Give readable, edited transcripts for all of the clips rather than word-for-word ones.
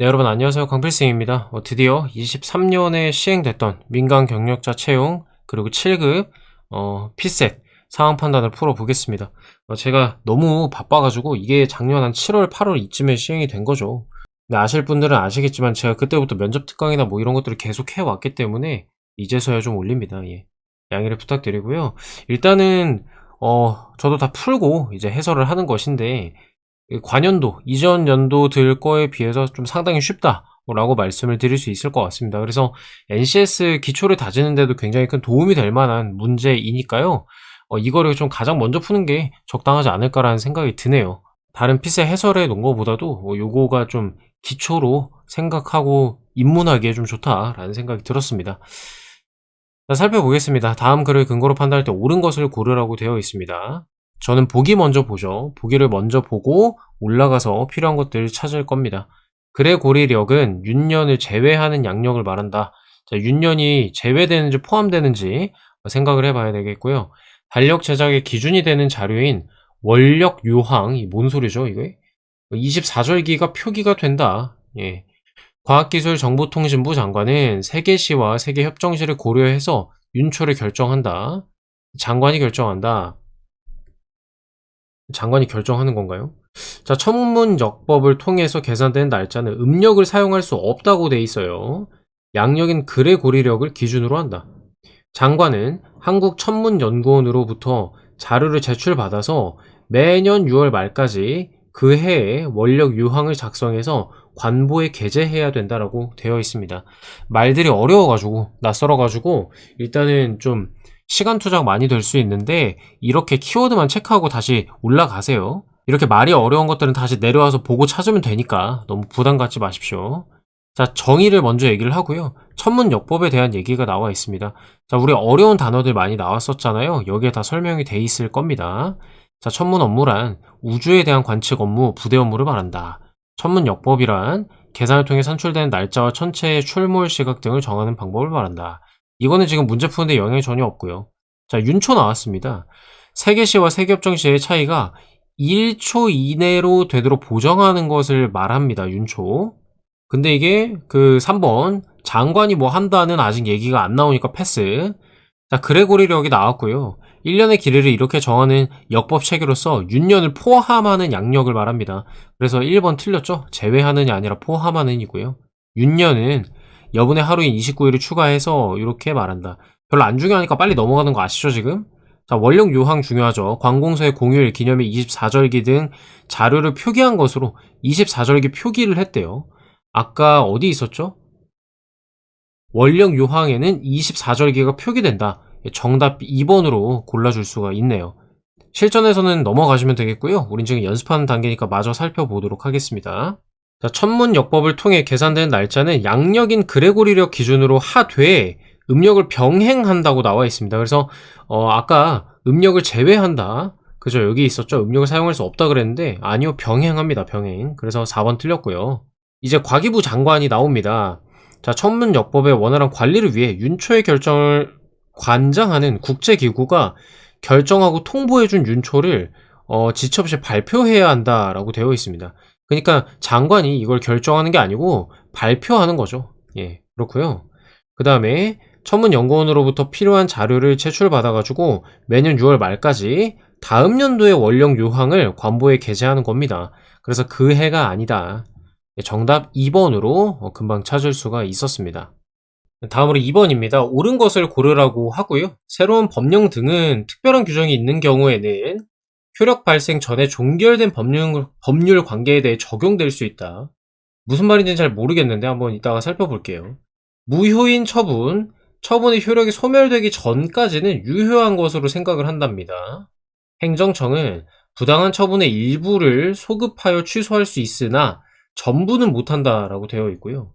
네, 여러분 안녕하세요. 강필승입니다. 드디어 23년에 시행됐던 민간 경력자 채용 그리고 7급 피셋 상황 판단을 풀어보겠습니다. 제가 너무 바빠가지고 이게 작년 한 7월, 8월 이쯤에 시행이 된 거죠. 근데 아실 분들은 아시겠지만 제가 그때부터 면접 특강이나 뭐 이런 것들을 계속 해왔기 때문에 이제서야 좀 올립니다. 예. 양해를 부탁드리고요. 일단은 저도 다 풀고 이제 해설을 하는 것인데 관연도, 이전 연도들 거에 비해서 좀 상당히 쉽다라고 말씀을 드릴 수 있을 것 같습니다. 그래서 NCS 기초를 다지는 데도 굉장히 큰 도움이 될 만한 문제이니까요. 이거를 좀 가장 먼저 푸는 게 적당하지 않을까라는 생각이 드네요. 다른 피세 해설해 놓은 것보다도 요거가 좀 기초로 생각하고 입문하기에 좀 좋다라는 생각이 들었습니다. 자, 살펴보겠습니다. 다음 글을 근거로 판단할 때 옳은 것을 고르라고 되어 있습니다. 저는 보기 먼저 보죠. 보기를 먼저 보고 올라가서 필요한 것들을 찾을 겁니다. 글의 고리력은 윤년을 제외하는 양력을 말한다. 자, 윤년이 제외되는지 포함되는지 생각을 해봐야 되겠고요. 달력 제작의 기준이 되는 자료인 원력 유황, 이 뭔 소리죠, 이거? 24절기가 표기가 된다. 예. 과학기술정보통신부 장관은 세계시와 세계협정시를 고려해서 윤초를 결정한다. 장관이 결정한다. 장관이 결정하는 건가요? 자, 천문역법을 통해서 계산된 날짜는 음력을 사용할 수 없다고 돼 있어요. 양력인 그레고리력을 기준으로 한다. 장관은 한국천문연구원으로부터 자료를 제출받아서 매년 6월 말까지 그 해에 원력 유항을 작성해서 관보에 게재해야 된다라고 되어 있습니다. 말들이 어려워가지고 낯설어가지고 일단은 좀 시간 투자가 많이 될 수 있는데 이렇게 키워드만 체크하고 다시 올라가세요. 이렇게 말이 어려운 것들은 다시 내려와서 보고 찾으면 되니까 너무 부담 갖지 마십시오. 자, 정의를 먼저 얘기를 하고요. 천문역법에 대한 얘기가 나와 있습니다. 자, 우리 어려운 단어들 많이 나왔었잖아요. 여기에 다 설명이 돼 있을 겁니다. 자, 천문 업무란 우주에 대한 관측 업무, 부대 업무를 말한다. 천문역법이란 계산을 통해 산출되는 날짜와 천체의 출몰 시각 등을 정하는 방법을 말한다. 이거는 지금 문제 푸는데 영향이 전혀 없고요. 자, 윤초 나왔습니다. 세계시와 세계협정시의 차이가 1초 이내로 되도록 보정하는 것을 말합니다. 윤초. 근데 이게 그 3번 장관이 뭐 한다는 아직 얘기가 안 나오니까 패스. 자, 그레고리력이 나왔고요. 1년의 길이를 이렇게 정하는 역법 체계로서 윤년을 포함하는 양력을 말합니다. 그래서 1번 틀렸죠? 제외하는이 아니라 포함하는 이고요. 윤년은 여분의 하루인 29일을 추가해서 이렇게 말한다. 별로 안 중요하니까 빨리 넘어가는 거 아시죠, 지금? 자, 원력 요항 중요하죠. 관공서의 공휴일, 기념일, 24절기 등 자료를 표기한 것으로 24절기 표기를 했대요. 아까 어디 있었죠? 원력 요항에는 24절기가 표기된다. 정답 2번으로 골라줄 수가 있네요. 실전에서는 넘어가시면 되겠고요. 우린 지금 연습하는 단계니까 마저 살펴보도록 하겠습니다. 자, 천문역법을 통해 계산되는 날짜는 양력인 그레고리력 기준으로 하되 음력을 병행한다고 나와 있습니다. 그래서 아까 음력을 제외한다. 그죠? 여기 있었죠? 음력을 사용할 수 없다 그랬는데 아니요, 병행합니다. 병행. 그래서 4번 틀렸고요. 이제 과기부 장관이 나옵니다. 자, 천문역법의 원활한 관리를 위해 윤초의 결정을 관장하는 국제기구가 결정하고 통보해준 윤초를 지체 없이 발표해야 한다라고 되어 있습니다. 그러니까 장관이 이걸 결정하는 게 아니고 발표하는 거죠. 예, 그렇고요. 그 다음에 천문연구원으로부터 필요한 자료를 제출받아가지고 매년 6월 말까지 다음 연도의 원령 요항을 관보에 게재하는 겁니다. 그래서 그 해가 아니다. 정답 2번으로 금방 찾을 수가 있었습니다. 다음으로 2번입니다. 옳은 것을 고르라고 하고요. 새로운 법령 등은 특별한 규정이 있는 경우에는 효력 발생 전에 종결된 법률 관계에 대해 적용될 수 있다. 무슨 말인지는 잘 모르겠는데 한번 이따가 살펴볼게요. 무효인 처분, 처분의 효력이 소멸되기 전까지는 유효한 것으로 생각을 한답니다. 행정청은 부당한 처분의 일부를 소급하여 취소할 수 있으나 전부는 못한다라고 되어 있고요.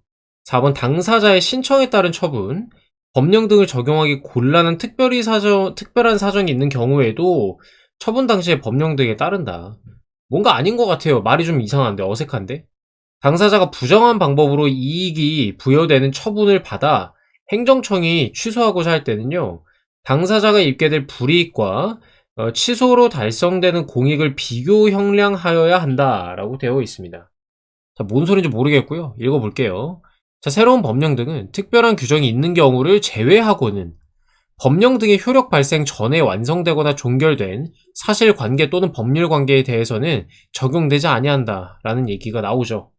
4번 당사자의 신청에 따른 처분, 법령 등을 적용하기 곤란한 특별한 사정이 있는 경우에도 처분 당시의 법령 등에 따른다. 뭔가 아닌 것 같아요. 말이 좀 이상한데, 어색한데? 당사자가 부정한 방법으로 이익이 부여되는 처분을 받아 행정청이 취소하고자 할 때는요, 당사자가 입게 될 불이익과 취소로 달성되는 공익을 비교 형량하여야 한다라고 되어 있습니다. 자, 뭔 소린지 모르겠고요. 읽어볼게요. 자, 새로운 법령 등은 특별한 규정이 있는 경우를 제외하고는 법령 등의 효력 발생 전에 완성되거나 종결된 사실관계 또는 법률관계에 대해서는 적용되지 아니한다라는 얘기가 나오죠.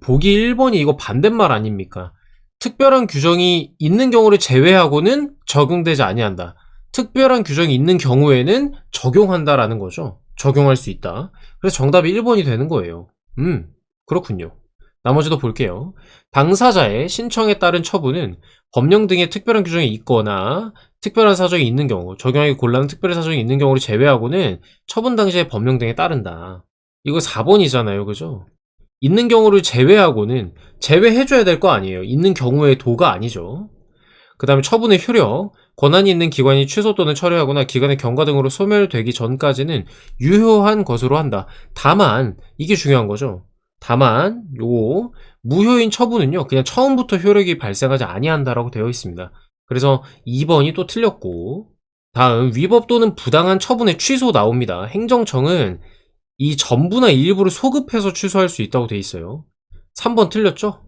보기 1번이 이거 반대말 아닙니까? 특별한 규정이 있는 경우를 제외하고는 적용되지 아니한다. 특별한 규정이 있는 경우에는 적용한다라는 거죠. 적용할 수 있다. 그래서 정답이 1번이 되는 거예요. 그렇군요. 나머지도 볼게요. 당사자의 신청에 따른 처분은 법령 등의 특별한 규정이 있거나 특별한 사정이 있는 경우, 적용하기 곤란한 특별한 사정이 있는 경우를 제외하고는 처분 당시의 법령 등에 따른다. 이거 4번이잖아요. 그죠? 있는 경우를 제외하고는 제외해줘야 될 거 아니에요. 있는 경우의 도가 아니죠. 그 다음에 처분의 효력, 권한이 있는 기관이 취소 또는 철회하거나 기관의 경과 등으로 소멸되기 전까지는 유효한 것으로 한다. 다만 이게 중요한 거죠. 다만 요 무효인 처분은요 그냥 처음부터 효력이 발생하지 아니한다라고 되어 있습니다. 그래서 2번이 또 틀렸고, 다음 위법 또는 부당한 처분의 취소 나옵니다. 행정청은 이 전부나 일부를 소급해서 취소할 수 있다고 돼 있어요. 3번 틀렸죠?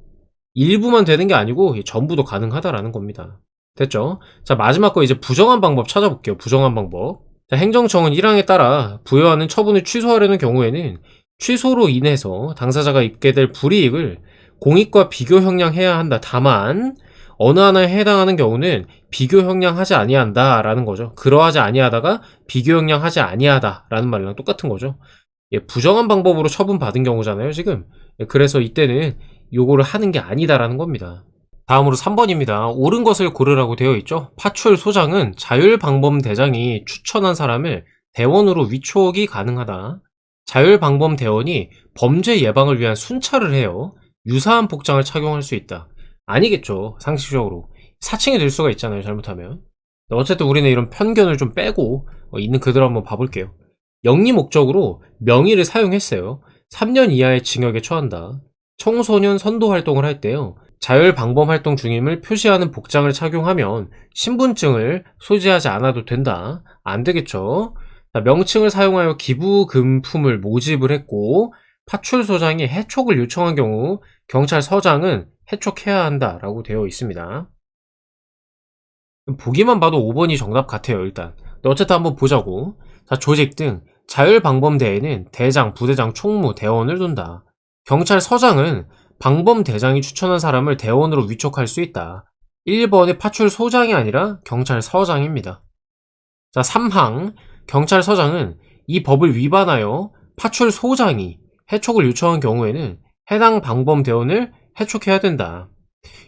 일부만 되는 게 아니고 전부도 가능하다라는 겁니다. 됐죠? 자, 마지막 거 이제 부정한 방법 찾아볼게요. 부정한 방법. 자, 행정청은 1항에 따라 부여하는 처분을 취소하려는 경우에는 취소로 인해서 당사자가 입게 될 불이익을 공익과 비교 형량해야 한다. 다만 어느 하나에 해당하는 경우는 비교 형량하지 아니한다 라는 거죠. 그러하지 아니하다가 비교 형량하지 아니하다 라는 말이랑 똑같은 거죠. 예, 부정한 방법으로 처분받은 경우잖아요, 지금. 예, 그래서 이때는 요거를 하는 게 아니다라는 겁니다. 다음으로 3번입니다. 옳은 것을 고르라고 되어 있죠. 파출 소장은 자율방범 대장이 추천한 사람을 대원으로 위촉이 가능하다. 자율방범 대원이 범죄 예방을 위한 순찰을 해요. 유사한 복장을 착용할 수 있다. 아니겠죠, 상식적으로. 사칭이 될 수가 있잖아요, 잘못하면. 어쨌든 우리는 이런 편견을 좀 빼고 있는 그대로 한번 봐볼게요. 영리 목적으로 명의를 사용했어요. 3년 이하의 징역에 처한다. 청소년 선도 활동을 할 때요. 자율방범 활동 중임을 표시하는 복장을 착용하면 신분증을 소지하지 않아도 된다. 안 되겠죠. 자, 명칭을 사용하여 기부금품을 모집을 했고 파출소장이 해촉을 요청한 경우 경찰서장은 해촉해야 한다라고 되어 있습니다. 보기만 봐도 5번이 정답 같아요, 일단. 근데 어쨌든 한번 보자고. 자, 조직 등 자율방범대에는 대장, 부대장, 총무, 대원을 둔다. 경찰서장은 방범대장이 추천한 사람을 대원으로 위촉할 수 있다. 1번의 파출소장이 아니라 경찰서장입니다. 자, 3항 경찰서장은 이 법을 위반하여 파출소장이 해촉을 요청한 경우에는 해당 방범대원을 해촉해야 된다.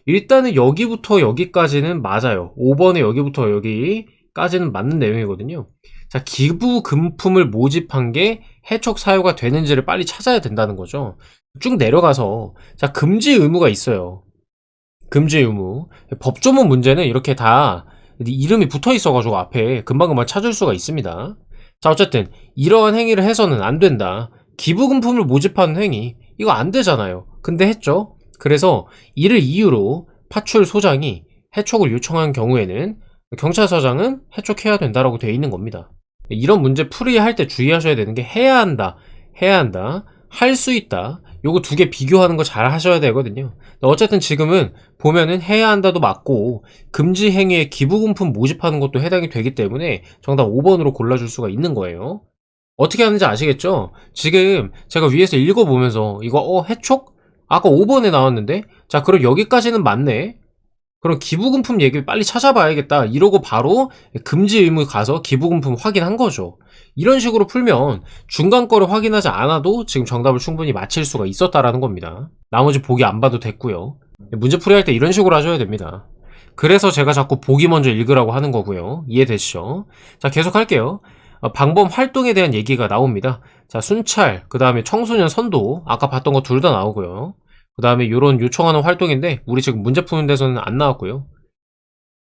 일단은 여기부터 여기까지는 맞아요. 5번에 여기부터 여기까지는 맞는 내용이거든요. 자, 기부금품을 모집한 게 해촉 사유가 되는지를 빨리 찾아야 된다는 거죠. 쭉 내려가서 자, 금지 의무가 있어요. 금지 의무. 법조문 문제는 이렇게 다 이름이 붙어 있어가지고 앞에 금방금방 찾을 수가 있습니다. 자, 어쨌든 이러한 행위를 해서는 안 된다. 기부금품을 모집하는 행위, 이거 안 되잖아요. 근데 했죠. 그래서 이를 이유로 파출소장이 해촉을 요청한 경우에는 경찰서장은 해촉해야 된다라고 되어 있는 겁니다. 이런 문제 풀이할 때 주의하셔야 되는 게 해야 한다, 해야 한다, 할 수 있다, 요거 두 개 비교하는 거 잘 하셔야 되거든요. 어쨌든 지금은 보면은 해야 한다도 맞고 금지 행위에 기부금품 모집하는 것도 해당이 되기 때문에 정답 5번으로 골라줄 수가 있는 거예요. 어떻게 하는지 아시겠죠? 지금 제가 위에서 읽어보면서 이거 해촉? 아까 5번에 나왔는데? 자, 그럼 여기까지는 맞네. 그럼 기부금품 얘기를 빨리 찾아봐야겠다 이러고 바로 금지 의무 가서 기부금품 확인한 거죠. 이런 식으로 풀면 중간 거를 확인하지 않아도 지금 정답을 충분히 맞힐 수가 있었다라는 겁니다. 나머지 보기 안 봐도 됐고요. 문제 풀이할 때 이런 식으로 하셔야 됩니다. 그래서 제가 자꾸 보기 먼저 읽으라고 하는 거고요. 이해되시죠? 자, 계속 할게요. 방범 활동에 대한 얘기가 나옵니다. 자, 순찰, 그 다음에 청소년 선도, 아까 봤던 거 둘 다 나오고요. 그 다음에 이런 요청하는 활동인데 우리 지금 문제 푸는 데서는 안 나왔고요.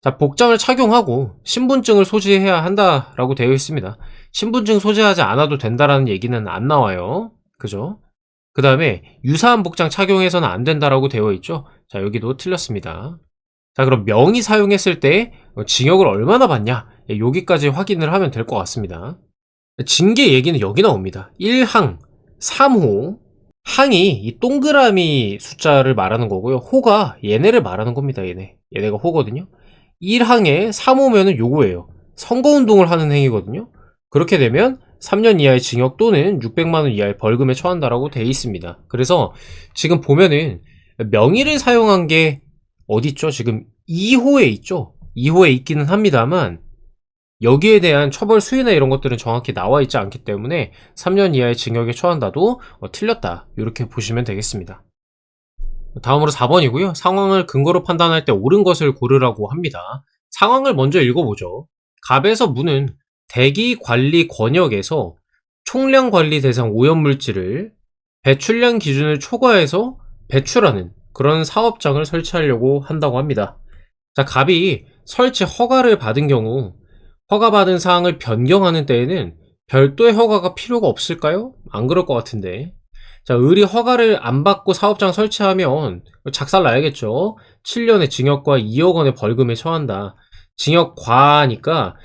자, 복장을 착용하고 신분증을 소지해야 한다라고 되어 있습니다. 신분증 소지하지 않아도 된다라는 얘기는 안 나와요. 그죠? 그 다음에 유사한 복장 착용해서는 안 된다라고 되어 있죠. 자, 여기도 틀렸습니다. 자, 그럼 명의 사용했을 때 징역을 얼마나 받냐, 여기까지 확인을 하면 될 것 같습니다. 징계 얘기는 여기 나옵니다. 1항 3호 항이 이 동그라미 숫자를 말하는 거고요. 호가 얘네를 말하는 겁니다. 얘네가 호거든요. 1항에 3호면은 요거예요. 선거운동을 하는 행위거든요. 그렇게 되면 3년 이하의 징역 또는 600만 원 이하의 벌금에 처한다라고 돼 있습니다. 그래서 지금 보면은 명의를 사용한 게 어디 있죠? 지금 2호에 있죠? 2호에 있기는 합니다만 여기에 대한 처벌 수위나 이런 것들은 정확히 나와 있지 않기 때문에 3년 이하의 징역에 처한다도 틀렸다. 이렇게 보시면 되겠습니다. 다음으로 4번이고요. 상황을 근거로 판단할 때 옳은 것을 고르라고 합니다. 상황을 먼저 읽어보죠. 갑에서 무는 대기 관리 권역에서 총량 관리 대상 오염물질을 배출량 기준을 초과해서 배출하는 그런 사업장을 설치하려고 한다고 합니다. 자, 갑이 설치 허가를 받은 경우 허가받은 사항을 변경하는 때에는 별도의 허가가 필요가 없을까요? 안 그럴 것 같은데. 자, 을이 허가를 안 받고 사업장 설치하면 작살 나야겠죠. 7년의 징역과 2억 원의 벌금에 처한다. 징역 과하니까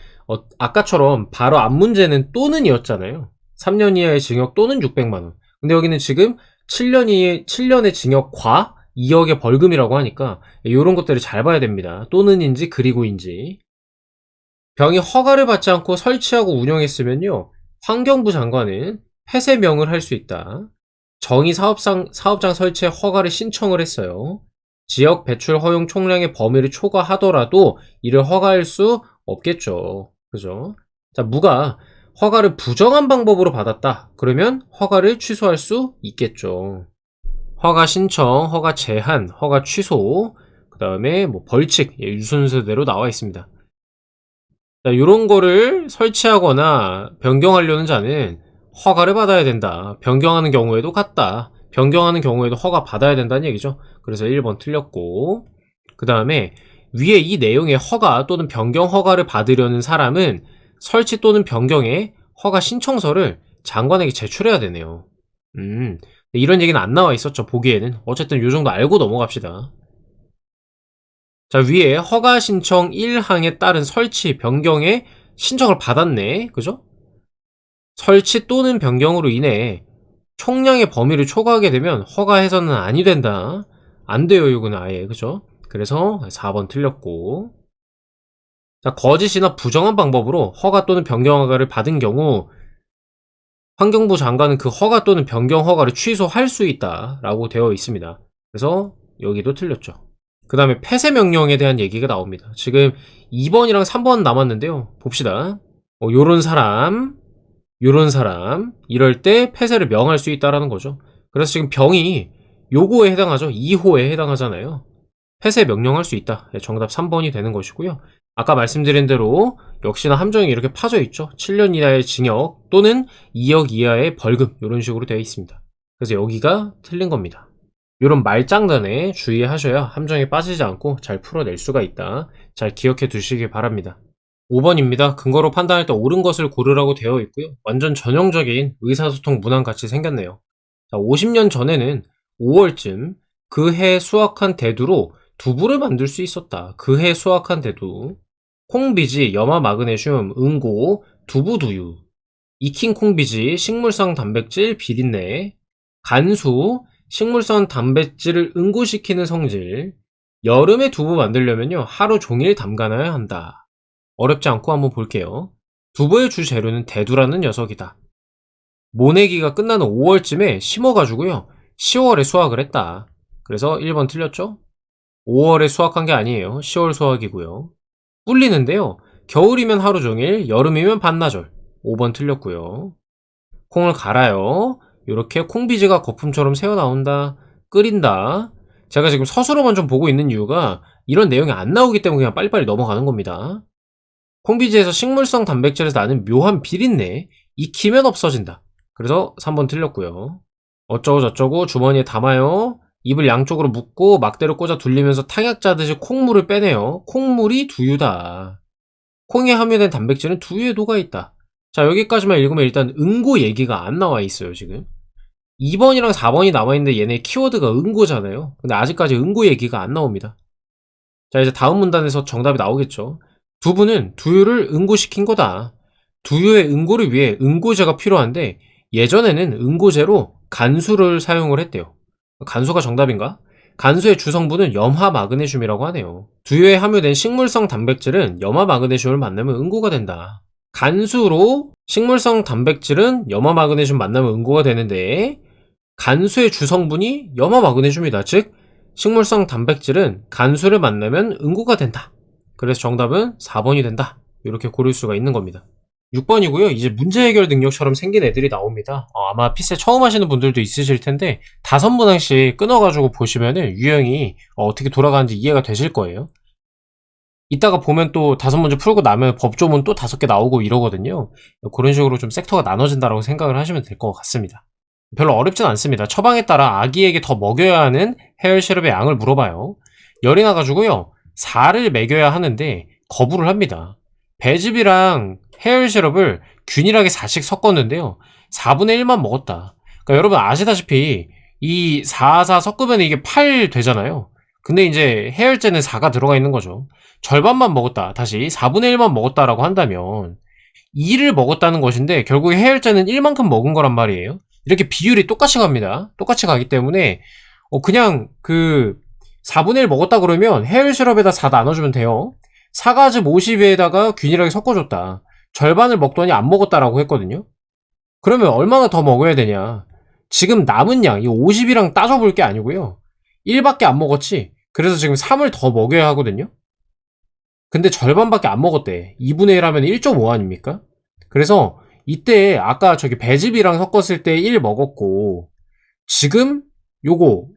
아까처럼 바로 앞 문제는 또는이었잖아요. 3년 이하의 징역 또는 600만 원. 근데 여기는 지금 7년의 징역 과 2억의 벌금이라고 하니까 이런 것들을 잘 봐야 됩니다. 또는인지 그리고인지. 병이 허가를 받지 않고 설치하고 운영했으면요, 환경부 장관은 폐쇄명을 할 수 있다. 정의 사업장 설치에 허가를 신청을 했어요. 지역 배출 허용 총량의 범위를 초과하더라도 이를 허가할 수 없겠죠. 그죠? 자, 무가 허가를 부정한 방법으로 받았다. 그러면 허가를 취소할 수 있겠죠. 허가 신청, 허가 제한, 허가 취소, 그 다음에 뭐 벌칙, 유순서대로 나와 있습니다. 자, 요런 거를 설치하거나 변경하려는 자는 허가를 받아야 된다. 변경하는 경우에도 같다. 변경하는 경우에도 허가 받아야 된다는 얘기죠. 그래서 1번 틀렸고, 그 다음에 위에 이 내용의 허가 또는 변경 허가를 받으려는 사람은 설치 또는 변경의 허가 신청서를 장관에게 제출해야 되네요. 이런 얘기는 안 나와 있었죠, 보기에는. 어쨌든 요 정도 알고 넘어갑시다. 자, 위에 허가 신청 1항에 따른 설치 변경에 신청을 받았네. 그죠? 설치 또는 변경으로 인해 총량의 범위를 초과하게 되면 허가해서는 아니 된다. 안 돼요, 이거는 아예. 그죠? 그래서 4번 틀렸고. 자, 거짓이나 부정한 방법으로 허가 또는 변경 허가를 받은 경우 환경부 장관은 그 허가 또는 변경 허가를 취소할 수 있다라고 되어 있습니다. 그래서 여기도 틀렸죠. 그 다음에 폐쇄 명령에 대한 얘기가 나옵니다. 지금 2번이랑 3번 남았는데요. 봅시다. 요런 사람, 이럴 때 폐쇄를 명할 수 있다라는 거죠. 그래서 지금 병이 요거에 해당하죠. 2호에 해당하잖아요. 폐쇄 명령할 수 있다. 정답 3번이 되는 것이고요. 아까 말씀드린 대로 역시나 함정이 이렇게 파져 있죠. 7년 이하의 징역 또는 2억 이하의 벌금 이런 식으로 되어 있습니다. 그래서 여기가 틀린 겁니다. 이런 말장난에 주의하셔야 함정에 빠지지 않고 잘 풀어낼 수가 있다. 잘 기억해 두시기 바랍니다. 5번입니다. 근거로 판단할 때 옳은 것을 고르라고 되어 있고요. 완전 전형적인 의사소통 문항 같이 생겼네요. 자, 50년 전에는 5월쯤 그 해 수확한 대두로 두부를 만들 수 있었다. 그 해 수확한 대두. 콩비지, 염화 마그네슘, 응고, 두부두유. 익힌 콩비지, 식물성 단백질, 비린내. 간수, 식물성 단백질을 응고시키는 성질. 여름에 두부 만들려면요, 하루 종일 담가놔야 한다. 어렵지 않고 한번 볼게요. 두부의 주 재료는 대두라는 녀석이다. 모내기가 끝나는 5월쯤에 심어가지고요, 10월에 수확을 했다. 그래서 1번 틀렸죠? 5월에 수확한 게 아니에요. 10월 수확이고요. 불리는데요, 겨울이면 하루 종일, 여름이면 반나절. 5번 틀렸고요. 콩을 갈아요. 이렇게 콩비지가 거품처럼 새어나온다. 끓인다. 제가 지금 서술어만 좀 보고 있는 이유가 이런 내용이 안 나오기 때문에 그냥 빨리빨리 넘어가는 겁니다. 콩비지에서 식물성 단백질에서 나는 묘한 비린내, 익히면 없어진다. 그래서 3번 틀렸고요. 어쩌고 저쩌고 주머니에 담아요. 입을 양쪽으로 묶고 막대로 꽂아 둘리면서 탕약 짜듯이 콩물을 빼내요. 콩물이 두유다. 콩에 함유된 단백질은 두유에 녹아있다. 자, 여기까지만 읽으면 일단 응고 얘기가 안 나와 있어요, 지금. 2번이랑 4번이 남아있는데 얘네 키워드가 응고잖아요. 근데 아직까지 응고 얘기가 안 나옵니다. 자, 이제 다음 문단에서 정답이 나오겠죠. 두부는 두유를 응고시킨 거다. 두유의 응고를 위해 응고제가 필요한데 예전에는 응고제로 간수를 사용을 했대요. 간수가 정답인가? 간수의 주성분은 염화 마그네슘이라고 하네요. 두유에 함유된 식물성 단백질은 염화 마그네슘을 만나면 응고가 된다. 간수로 식물성 단백질은 염화 마그네슘 만나면 응고가 되는데 간수의 주성분이 염화 마그네슘이다. 즉 식물성 단백질은 간수를 만나면 응고가 된다. 그래서 정답은 4번이 된다. 이렇게 고를 수가 있는 겁니다. 6번이고요. 이제 문제 해결 능력처럼 생긴 애들이 나옵니다. 아마 피세 처음 하시는 분들도 있으실 텐데 5문항씩 끊어가지고 보시면은 유형이 어떻게 돌아가는지 이해가 되실 거예요. 이따가 보면 또 5문제 풀고 나면 법조문 또 5개 나오고 이러거든요. 그런 식으로 좀 섹터가 나눠진다고 생각을 하시면 될 것 같습니다. 별로 어렵진 않습니다. 처방에 따라 아기에게 더 먹여야 하는 해열 시럽의 양을 물어봐요. 열이 나가지고요. 4를 먹여야 하는데 거부를 합니다. 배즙이랑 해열 시럽을 균일하게 4씩 섞었는데요. 4분의 1만 먹었다. 그러니까 여러분 아시다시피 이 4, 4 섞으면 이게 8 되잖아요. 근데 이제 해열제는 4가 들어가 있는 거죠. 절반만 먹었다. 다시 4분의 1만 먹었다라고 한다면 2를 먹었다는 것인데 결국에 해열제는 1만큼 먹은 거란 말이에요. 이렇게 비율이 똑같이 갑니다. 똑같이 가기 때문에 그냥 그 4분의 1 먹었다 그러면 해열 시럽에다 4 나눠주면 돼요. 사과즙 50에다가 균일하게 섞어줬다. 절반을 먹더니 안 먹었다라고 했거든요. 그러면 얼마나 더 먹어야 되냐. 지금 남은 양, 이 50이랑 따져볼 게 아니고요. 1밖에 안 먹었지. 그래서 지금 3을 더 먹여야 하거든요. 근데 절반밖에 안 먹었대. 2분의 1 하면 1.5 아닙니까? 그래서 이때 아까 저기 배즙이랑 섞었을 때 1 먹었고 지금 요거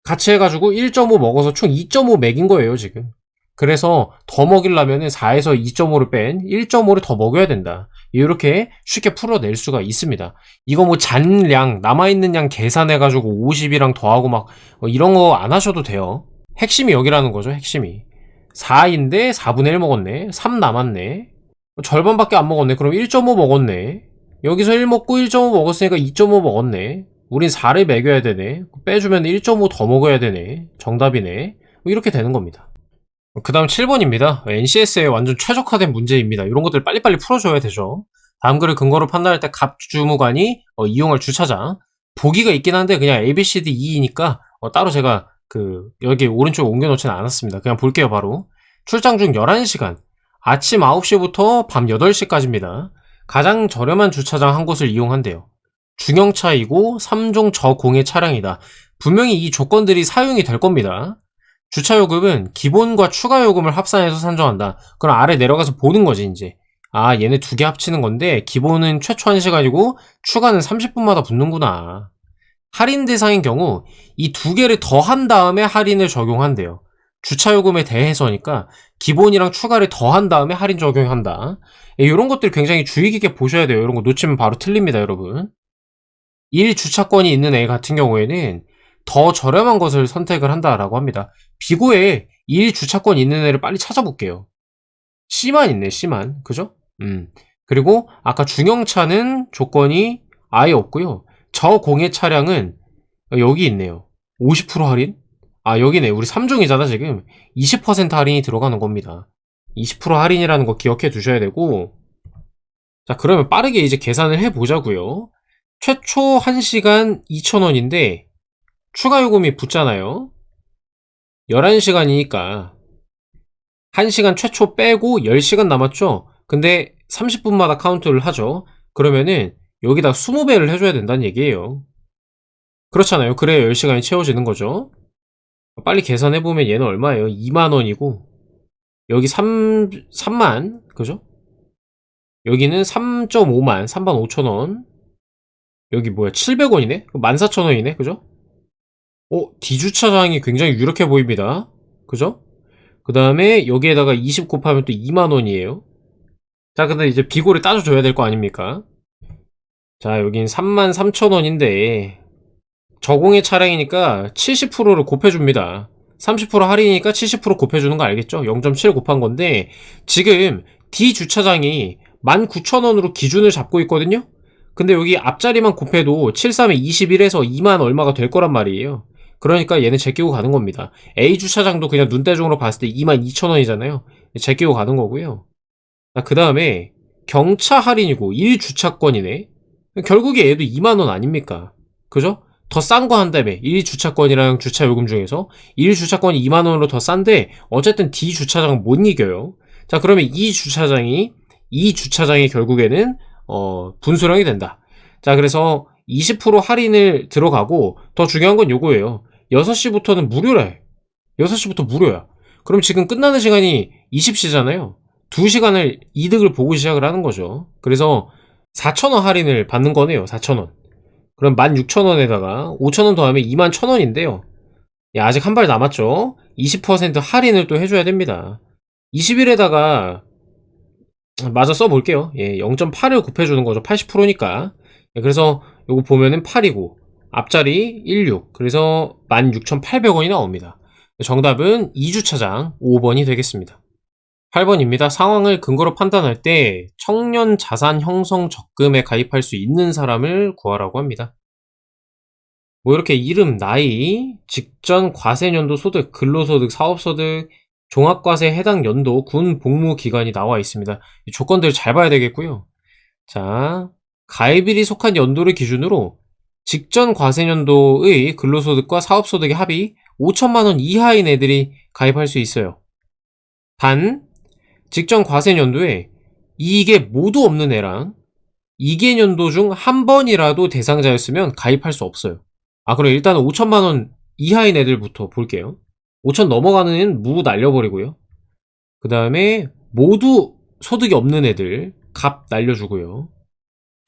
같이 해가지고 1.5 먹어서 총 2.5 먹인 거예요 지금. 그래서 더 먹이려면 4에서 2.5를 뺀 1.5를 더 먹여야 된다. 이렇게 쉽게 풀어낼 수가 있습니다. 이거 뭐 잔량, 남아있는 양 계산해가지고 50이랑 더하고 막 이런 거 안 하셔도 돼요. 핵심이 여기라는 거죠, 핵심이. 4인데 4분의 1 먹었네. 3 남았네. 절반밖에 안 먹었네. 그럼 1.5 먹었네. 여기서 1 먹고 1.5 먹었으니까 2.5 먹었네. 우린 4를 먹여야 되네. 빼주면 1.5 더 먹어야 되네. 정답이네. 이렇게 되는 겁니다. 그 다음 7번입니다. NCS에 완전 최적화된 문제입니다. 이런 것들 빨리빨리 풀어줘야 되죠. 다음 글을 근거로 판단할 때 갑주무관이 이용할 주차장. 보기가 있긴 한데 그냥 A, B, C, D, E니까 따로 제가 여기 오른쪽에 옮겨놓지는 않았습니다. 그냥 볼게요 바로. 출장 중 11시간. 아침 9시부터 밤 8시까지입니다. 가장 저렴한 주차장 한 곳을 이용한대요. 중형차이고 3종 저공해 차량이다. 분명히 이 조건들이 사용이 될 겁니다. 주차요금은 기본과 추가요금을 합산해서 산정한다. 그럼 아래 내려가서 보는 거지 이제. 얘네 두 개 합치는 건데 기본은 최초 1시간이고 추가는 30분마다 붙는구나. 할인 대상인 경우 이 두 개를 더한 다음에 할인을 적용한대요. 주차요금에 대해서니까 기본이랑 추가를 더한 다음에 할인 적용한다. 이런 것들 굉장히 주의 깊게 보셔야 돼요. 이런 거 놓치면 바로 틀립니다, 여러분. 1주차권이 있는 애 같은 경우에는 더 저렴한 것을 선택을 한다라고 합니다. 비고에 1주차권 있는 애를 빨리 찾아볼게요. C만 있네, C만. 그죠? 그리고 아까 중형차는 조건이 아예 없고요. 저공해 차량은 여기 있네요. 50% 할인? 여기네. 우리 3종이잖아, 지금. 20% 할인이 들어가는 겁니다. 20% 할인이라는 거 기억해 두셔야 되고, 자, 그러면 빠르게 이제 계산을 해 보자고요. 최초 1시간 2,000원인데, 추가 요금이 붙잖아요. 11시간이니까, 1시간 최초 빼고 10시간 남았죠? 근데 30분마다 카운트를 하죠. 그러면은, 여기다 20배를 해줘야 된다는 얘기예요. 그렇잖아요. 그래야 10시간이 채워지는 거죠. 빨리 계산해보면 얘는 얼마예요? 2만원이고 여기 3만 그죠? 여기는 3.5만 3만 5천원 여기 뭐야 700원이네? 14,000원이네 그죠? D주차장이 굉장히 유력해 보입니다. 그죠? 그 다음에 여기에다가 20 곱하면 또 2만원이에요. 자 근데 이제 비고를 따져줘야 될 거 아닙니까? 자 여긴 33,000원인데 저공해 차량이니까 70%를 곱해줍니다. 30% 할인이니까 70% 곱해주는 거 알겠죠? 0.7 곱한 건데 지금 D 주차장이 19,000원으로 기준을 잡고 있거든요? 근데 여기 앞자리만 곱해도 7, 3에 21에서 2만 얼마가 될 거란 말이에요. 그러니까 얘는 제끼고 가는 겁니다. A 주차장도 그냥 눈대중으로 봤을 때 22,000원이잖아요. 제끼고 가는 거고요. 그 다음에 경차 할인이고 1주차권이네. 결국에 얘도 2만원 아닙니까? 그죠? 더 싼 거 한다며. 1주차권이랑 주차요금 중에서 1주차권이 2만원으로 더 싼데 어쨌든 D주차장 못 이겨요. 자, 그러면 이 주차장이 결국에는 분수령이 된다. 자, 그래서 20% 할인을 들어가고 더 중요한 건 요거예요. 6시부터는 무료래. 6시부터 무료야. 그럼 지금 끝나는 시간이 20시잖아요. 2시간을 이득을 보고 시작을 하는 거죠. 그래서 4,000원 할인을 받는 거네요. 4,000원. 그럼 16,000원에다가 5,000원 더하면 21,000원인데요. 아직 한 발 남았죠. 20% 할인을 또 해줘야 됩니다. 20일에다가 마저 써볼게요. 0.8을 곱해주는 거죠. 80%니까. 그래서 요거 보면은 8이고 앞자리 16. 그래서 16,800원이 나옵니다. 정답은 2주차장 5번이 되겠습니다. 8번입니다. 상황을 근거로 판단할 때 청년 자산 형성 적금에 가입할 수 있는 사람을 구하라고 합니다. 뭐 이렇게 이름, 나이, 직전 과세년도 소득, 근로소득, 사업소득, 종합과세 해당 연도, 군 복무 기간이 나와 있습니다. 이 조건들 잘 봐야 되겠고요. 자, 가입일이 속한 연도를 기준으로 직전 과세년도의 근로소득과 사업소득의 합이 5천만원 이하인 애들이 가입할 수 있어요. 단, 직전 과세년도에 이익에 모두 없는 애랑 2개년도 중 한 번이라도 대상자였으면 가입할 수 없어요. 그럼 일단은 5천만원 이하인 애들부터 볼게요. 5천 넘어가는 애는 무 날려버리고요. 그 다음에 모두 소득이 없는 애들 값 날려주고요.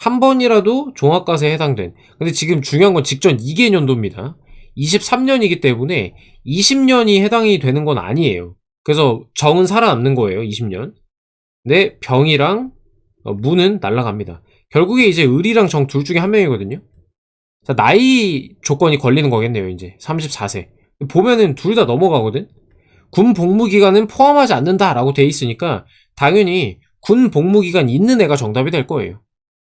한 번이라도 종합과세에 해당된, 근데 지금 중요한 건 직전 2개년도입니다. 23년이기 때문에 20년이 해당이 되는 건 아니에요. 그래서 정은 살아남는 거예요. 20년. 근데 병이랑 무는 날라갑니다. 결국에 이제 을이랑 정 둘 중에 한 명이거든요. 자, 나이 조건이 걸리는 거겠네요. 이제 34세 보면은 둘 다 넘어가거든. 군 복무기간은 포함하지 않는다라고 돼 있으니까 당연히 군 복무기간 있는 애가 정답이 될 거예요.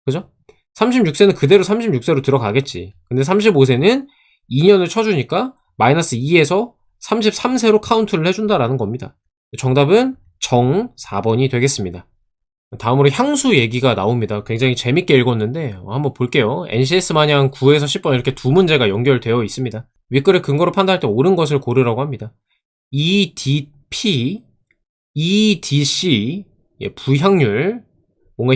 그죠? 36세는 그대로 36세로 들어가겠지. 근데 35세는 2년을 쳐주니까 마이너스 2에서 33세로 카운트를 해준다라는 겁니다. 정답은 정 4번이 되겠습니다. 다음으로 향수 얘기가 나옵니다. 굉장히 재밌게 읽었는데 한번 볼게요. NCS 마냥 9에서 10번 이렇게 두 문제가 연결되어 있습니다. 윗글을 근거로 판단할 때 옳은 것을 고르라고 합니다. EDP, EDC, 부향률, 뭔가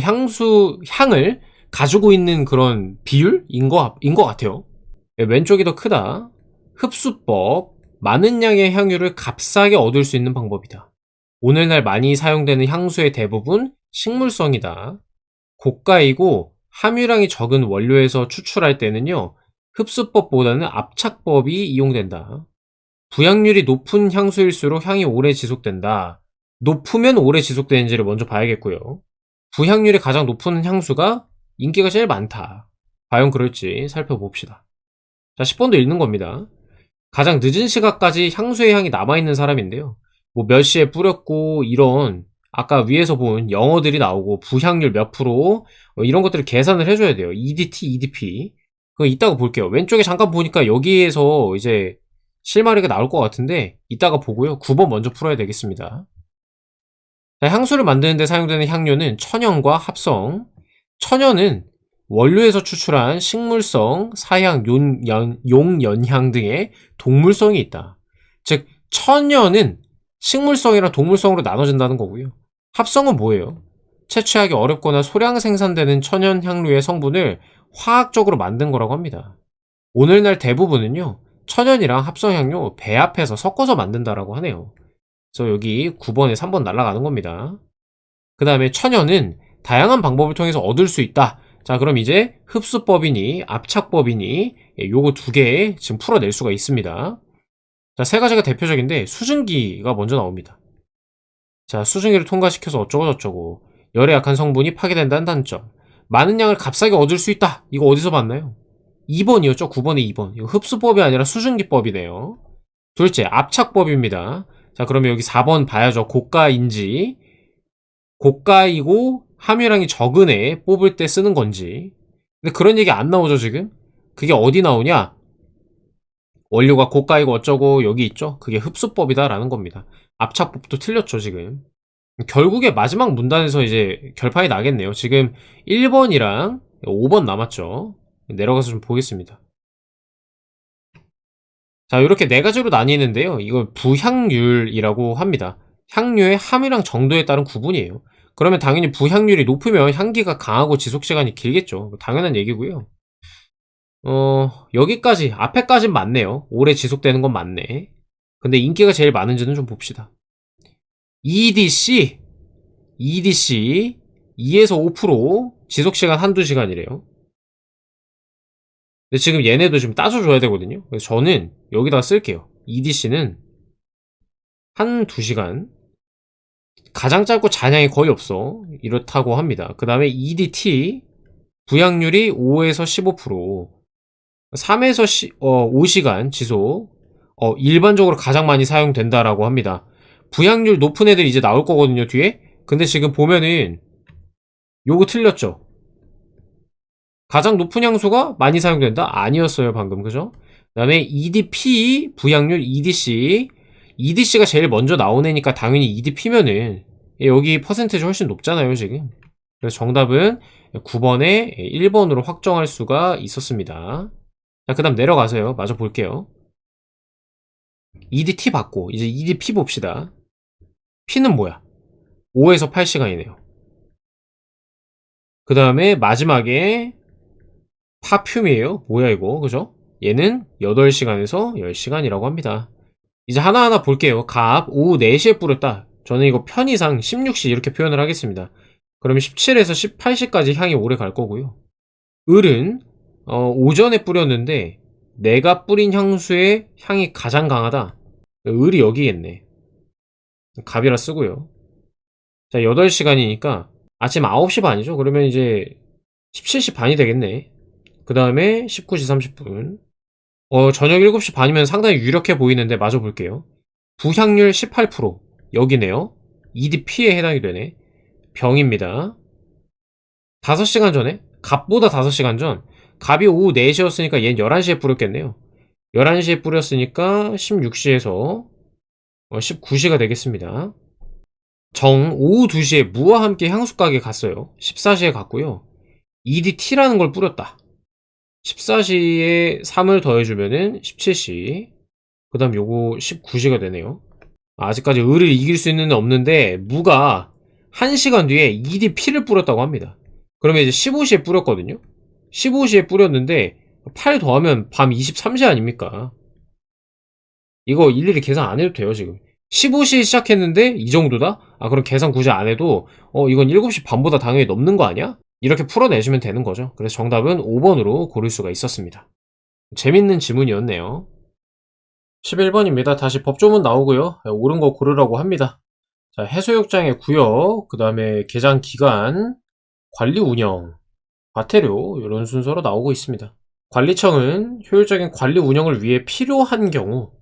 향을 가지고 있는 그런 비율인 것 같아요. 왼쪽이 더 크다. 흡수법, 많은 양의 향유를 값싸게 얻을 수 있는 방법이다. 오늘날 많이 사용되는 향수의 대부분 식물성이다. 고가이고 함유량이 적은 원료에서 추출할 때는요, 흡수법보다는 압착법이 이용된다. 부향률이 높은 향수일수록 향이 오래 지속된다. 높으면 오래 지속되는지를 먼저 봐야겠고요. 부향률이 가장 높은 향수가 인기가 제일 많다. 과연 그럴지 살펴봅시다. 자, 10번도 읽는 겁니다. 가장 늦은 시각까지 향수의 향이 남아있는 사람인데요. 뭐 몇 시에 뿌렸고 이런 아까 위에서 본 영어들이 나오고 부향률 몇 프로 이런 것들을 계산을 해줘야 돼요. EDT, EDP 그거 이따가 볼게요. 왼쪽에 잠깐 보니까 여기에서 이제 실마리가 나올 것 같은데 이따가 보고요. 9번 먼저 풀어야 되겠습니다. 자, 향수를 만드는 데 사용되는 향료는 천연과 합성. 천연은 원료에서 추출한 식물성, 사향, 용연향 등의 동물성이 있다. 즉 천연은 식물성이랑 동물성으로 나눠진다는 거고요. 합성은 뭐예요? 채취하기 어렵거나 소량 생산되는 천연 향료의 성분을 화학적으로 만든 거라고 합니다. 오늘날 대부분은요, 천연이랑 합성 향료 배합해서 섞어서 만든다라고 하네요. 그래서 여기 9번에 3번 날아가는 겁니다. 그 다음에 천연은 다양한 방법을 통해서 얻을 수 있다. 자, 그럼 이제 흡수법이니 압착법이니 요거 두 개 지금 풀어낼 수가 있습니다. 자, 세 가지가 대표적인데 수증기가 먼저 나옵니다. 자, 수증기를 통과시켜서 어쩌고저쩌고 열에 약한 성분이 파괴된다는 단점. 많은 양을 값싸게 얻을 수 있다. 이거 어디서 봤나요? 2번이었죠. 9번에 2번. 이거 흡수법이 아니라 수증기법이네요. 둘째, 압착법입니다. 자, 그러면 여기 4번 봐야죠. 고가인지 고가이고 함유량이 적은 애 뽑을 때 쓰는 건지. 근데 그런 얘기 안 나오죠 지금? 그게 어디 나오냐? 원료가 고가이고 어쩌고 여기 있죠? 그게 흡수법이다 라는 겁니다. 압착법도 틀렸죠 지금. 결국에 마지막 문단에서 이제 결판이 나겠네요. 지금 1번이랑 5번 남았죠. 내려가서 좀 보겠습니다. 자, 이렇게 네 가지로 나뉘는데요. 이걸 부향률이라고 합니다. 향료의 함유량 정도에 따른 구분이에요. 그러면 당연히 부향률이 높으면 향기가 강하고 지속 시간이 길겠죠. 당연한 얘기고요. 여기까지, 앞에까진 맞네요. 오래 지속되는 건 맞네. 근데 인기가 제일 많은지는 좀 봅시다. EDC, EDC 2에서 5% 지속시간 한두 시간이래요. 근데 지금 얘네도 좀 따져줘야 되거든요. 그래서 저는 여기다가 쓸게요. EDC는 한 2시간. 가장 짧고 잔향이 거의 없어. 이렇다고 합니다. 그 다음에 EDT 부향률이 5에서 15%, 3에서 5시간 지속. 일반적으로 가장 많이 사용된다라고 합니다. 부향률 높은 애들 이제 나올 거거든요, 뒤에. 근데 지금 보면은 요거 틀렸죠? 가장 높은 향수가 많이 사용된다? 아니었어요, 방금. 그죠? 그 다음에 EDP 부향률 EDC. EDC가 제일 먼저 나온 애니까 당연히 EDP면은 여기 퍼센테이지 훨씬 높잖아요, 지금. 그래서 정답은 9번에 1번으로 확정할 수가 있었습니다. 자, 그 다음 내려가세요. 마저 볼게요. EDT 받고 이제 EDP 봅시다. P는 뭐야? 5에서 8시간이네요. 그 다음에 마지막에 파퓸이에요. 뭐야 이거, 그죠? 얘는 8시간에서 10시간이라고 합니다. 이제 하나하나 볼게요. 갑 오후 4시에 뿌렸다. 저는 이거 편의상 16시 이렇게 표현을 하겠습니다. 그러면 17에서 18시까지 향이 오래 갈 거고요. 을은 오전에 뿌렸는데 내가 뿌린 향수의 향이 가장 강하다. 을이 여기겠네. 갑이라 쓰고요. 자, 8시간이니까 아침 9시 반이죠. 그러면 이제 17시 반이 되겠네. 그 다음에 19시 30분. 저녁 7시 반이면 상당히 유력해 보이는데 마저 볼게요. 부향률 18%. 여기네요. EDP에 해당이 되네. 병입니다. 5시간 전에? 갑보다 5시간 전. 갑이 오후 4시였으니까 얘는 11시에 뿌렸겠네요. 11시에 뿌렸으니까 16시에서 19시가 되겠습니다. 정 오후 2시에 무와 함께 향수가게 갔어요. 14시에 갔고요. EDT라는 걸 뿌렸다. 14시에 3을 더해주면은 17시. 그 다음 요거 19시가 되네요. 아직까지 을을 이길 수 있는 애 없는데 무가 1시간 뒤에 EDP를 뿌렸다고 합니다. 그러면 이제 15시에 뿌렸거든요. 15시에 뿌렸는데 8 더하면 밤 23시 아닙니까? 이거 일일이 계산 안 해도 돼요, 지금. 15시에 시작했는데 이 정도다? 그럼 계산 굳이 안 해도 이건 7시 반보다 당연히 넘는 거 아니야? 이렇게 풀어내시면 되는 거죠. 그래서 정답은 5번으로 고를 수가 있었습니다. 재밌는 지문이었네요. 11번입니다. 다시 법조문 나오고요. 옳은 거 고르라고 합니다. 자, 해수욕장의 구역, 그 다음에 개장 기간, 관리 운영, 과태료 이런 순서로 나오고 있습니다. 관리청은 효율적인 관리 운영을 위해 필요한 경우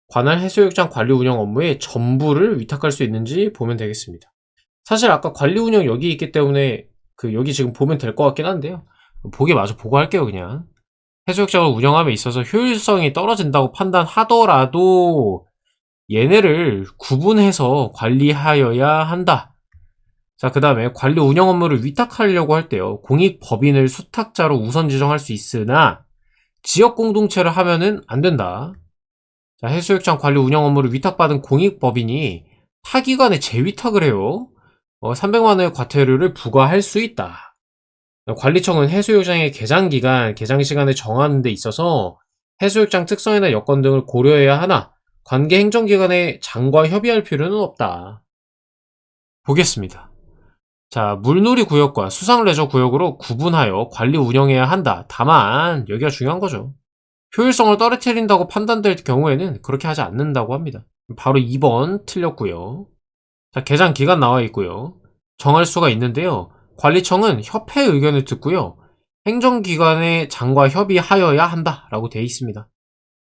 관할 해수욕장 관리 운영 업무의 전부를 위탁할 수 있는지 보면 되겠습니다. 사실 아까 관리 운영 여기 있기 때문에 여기 지금 보면 될 것 같긴 한데요. 보기 마저 보고 할게요, 그냥. 해수욕장을 운영함에 있어서 효율성이 떨어진다고 판단하더라도 얘네를 구분해서 관리하여야 한다. 자, 그 다음에 관리 운영 업무를 위탁하려고 할 때요. 공익법인을 수탁자로 우선 지정할 수 있으나 지역공동체를 하면은 안 된다. 자, 해수욕장 관리 운영 업무를 위탁받은 공익법인이 타기관에 재위탁을 해요. 300만원의 과태료를 부과할 수 있다. 관리청은 해수욕장의 개장기간, 개장시간을 정하는 데 있어서 해수욕장 특성이나 여건 등을 고려해야 하나 관계 행정기관의 장과 협의할 필요는 없다. 보겠습니다. 자, 물놀이 구역과 수상레저 구역으로 구분하여 관리 운영해야 한다. 다만 여기가 중요한 거죠. 효율성을 떨어뜨린다고 판단될 경우에는 그렇게 하지 않는다고 합니다. 바로 2번 틀렸고요. 자, 개장 기간 나와 있고요. 정할 수가 있는데요. 관리청은 협회 의견을 듣고요. 행정기관의 장과 협의하여야 한다 라고 되어 있습니다.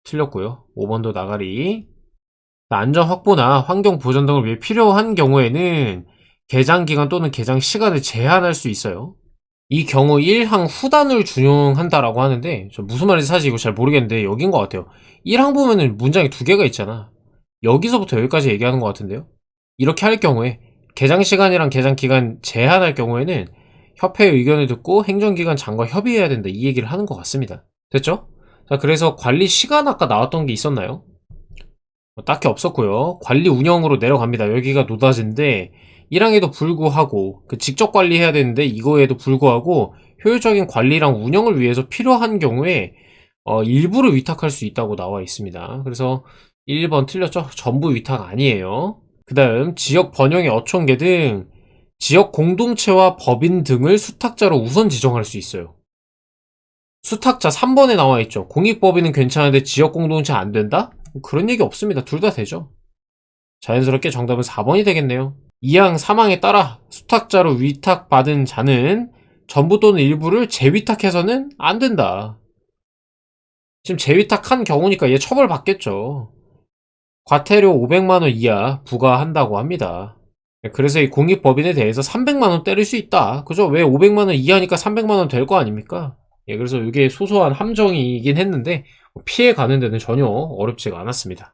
틀렸고요. 5번도 나가리. 안전 확보나 환경 보전 등을 위해 필요한 경우에는 개장 기간 또는 개장 시간을 제한할 수 있어요. 이 경우 1항 후단을 준용한다라고 하는데 무슨 말인지 사실 이거 잘 모르겠는데 여긴 것 같아요. 1항 보면은 문장이 2개가 있잖아. 여기서부터 여기까지 얘기하는 것 같은데요. 이렇게 할 경우에 개장 시간이랑 개장 기간 제한할 경우에는 협회의 의견을 듣고 행정기관 장과 협의해야 된다, 이 얘기를 하는 것 같습니다. 됐죠? 자, 그래서 관리 시간 아까 나왔던 게 있었나요? 딱히 없었고요. 관리 운영으로 내려갑니다. 여기가 노다지인데 1항에도 불구하고 직접 관리해야 되는데 이거에도 불구하고 효율적인 관리랑 운영을 위해서 필요한 경우에 일부를 위탁할 수 있다고 나와 있습니다. 그래서 1번 틀렸죠? 전부 위탁 아니에요. 그 다음 지역 번영의 어촌계 등 지역 공동체와 법인 등을 수탁자로 우선 지정할 수 있어요. 수탁자 3번에 나와 있죠. 공익법인은 괜찮은데 지역 공동체 안 된다? 그런 얘기 없습니다. 둘 다 되죠. 자연스럽게 정답은 4번이 되겠네요. 2항, 3항에 따라 수탁자로 위탁받은 자는 전부 또는 일부를 재위탁해서는 안 된다. 지금 재위탁한 경우니까 얘 처벌받겠죠. 과태료 500만원 이하 부과한다고 합니다. 그래서 이 공익법인에 대해서 300만원 때릴 수 있다. 그죠? 왜 500만원 이하니까 300만원 될 거 아닙니까? 예, 그래서 이게 소소한 함정이긴 했는데 피해 가는 데는 전혀 어렵지가 않았습니다.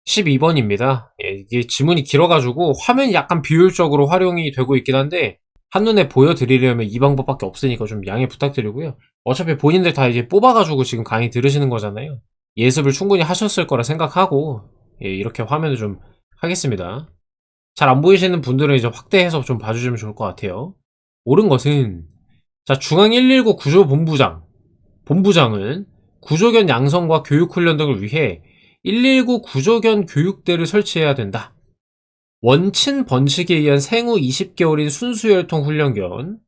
12번입니다. 예, 이게 지문이 길어가지고 화면이 약간 비효율적으로 활용이 되고 있긴 한데 한눈에 보여드리려면 이 방법밖에 없으니까 좀 양해 부탁드리고요. 어차피 본인들 다 이제 뽑아가지고 지금 강의 들으시는 거잖아요. 예습을 충분히 하셨을 거라 생각하고 예, 이렇게 화면을 좀 하겠습니다. 잘 안 보이시는 분들은 이제 확대해서 좀 봐주시면 좋을 것 같아요. 옳은 것은 자, 중앙 119 본부장은 구조견 양성과 교육훈련 등을 위해 119 구조견 교육대를 설치해야 된다. 원친 번식에 의한 생후 20개월인 순수혈통 훈련견,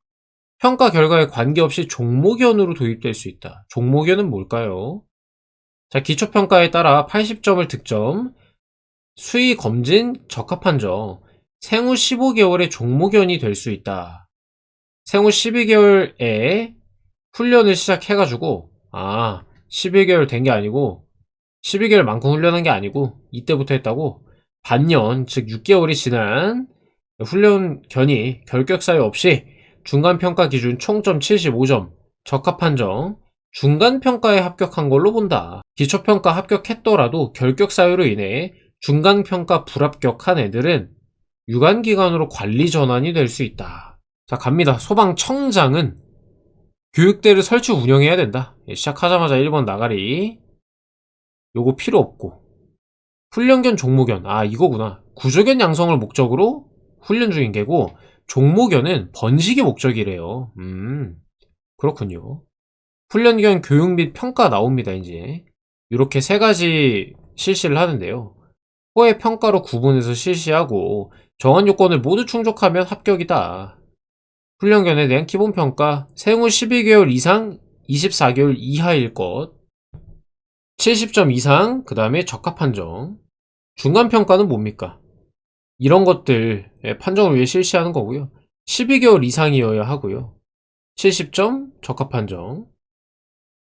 평가 결과에 관계없이 종모견으로 도입될 수 있다. 종모견은 뭘까요? 자, 기초평가에 따라 80점을 득점, 수의 검진 적합한 점, 생후 15개월의 종모견이 될 수 있다. 생후 12개월에 훈련을 시작해가지고 12개월 된 게 아니고 12개월만큼 훈련한 게 아니고 이때부터 했다고 반년 즉 6개월이 지난 훈련견이 결격 사유 없이 중간평가 기준 총점 75점 적합한 점 중간평가에 합격한 걸로 본다. 기초평가 합격했더라도 결격 사유로 인해 중간평가 불합격한 애들은 유관기관으로 관리 전환이 될 수 있다. 자, 갑니다. 소방청장은 교육대를 설치 운영해야 된다. 시작하자마자 1번 나가리 요거 필요 없고 훈련견 종모견 이거구나. 구조견 양성을 목적으로 훈련 중인 개고 종모견은 번식이 목적이래요. 그렇군요. 훈련견 교육 및 평가 나옵니다. 이제 이렇게 세 가지 실시를 하는데요. 호의 평가로 구분해서 실시하고 정한 요건을 모두 충족하면 합격이다. 훈련견에 대한 기본평가 생후 12개월 이상 24개월 이하일 것 70점 이상 그 다음에 적합한 점 중간평가는 뭡니까? 이런 것들 판정을 위해 실시하는 거고요. 12개월 이상이어야 하고요. 70점 적합한 점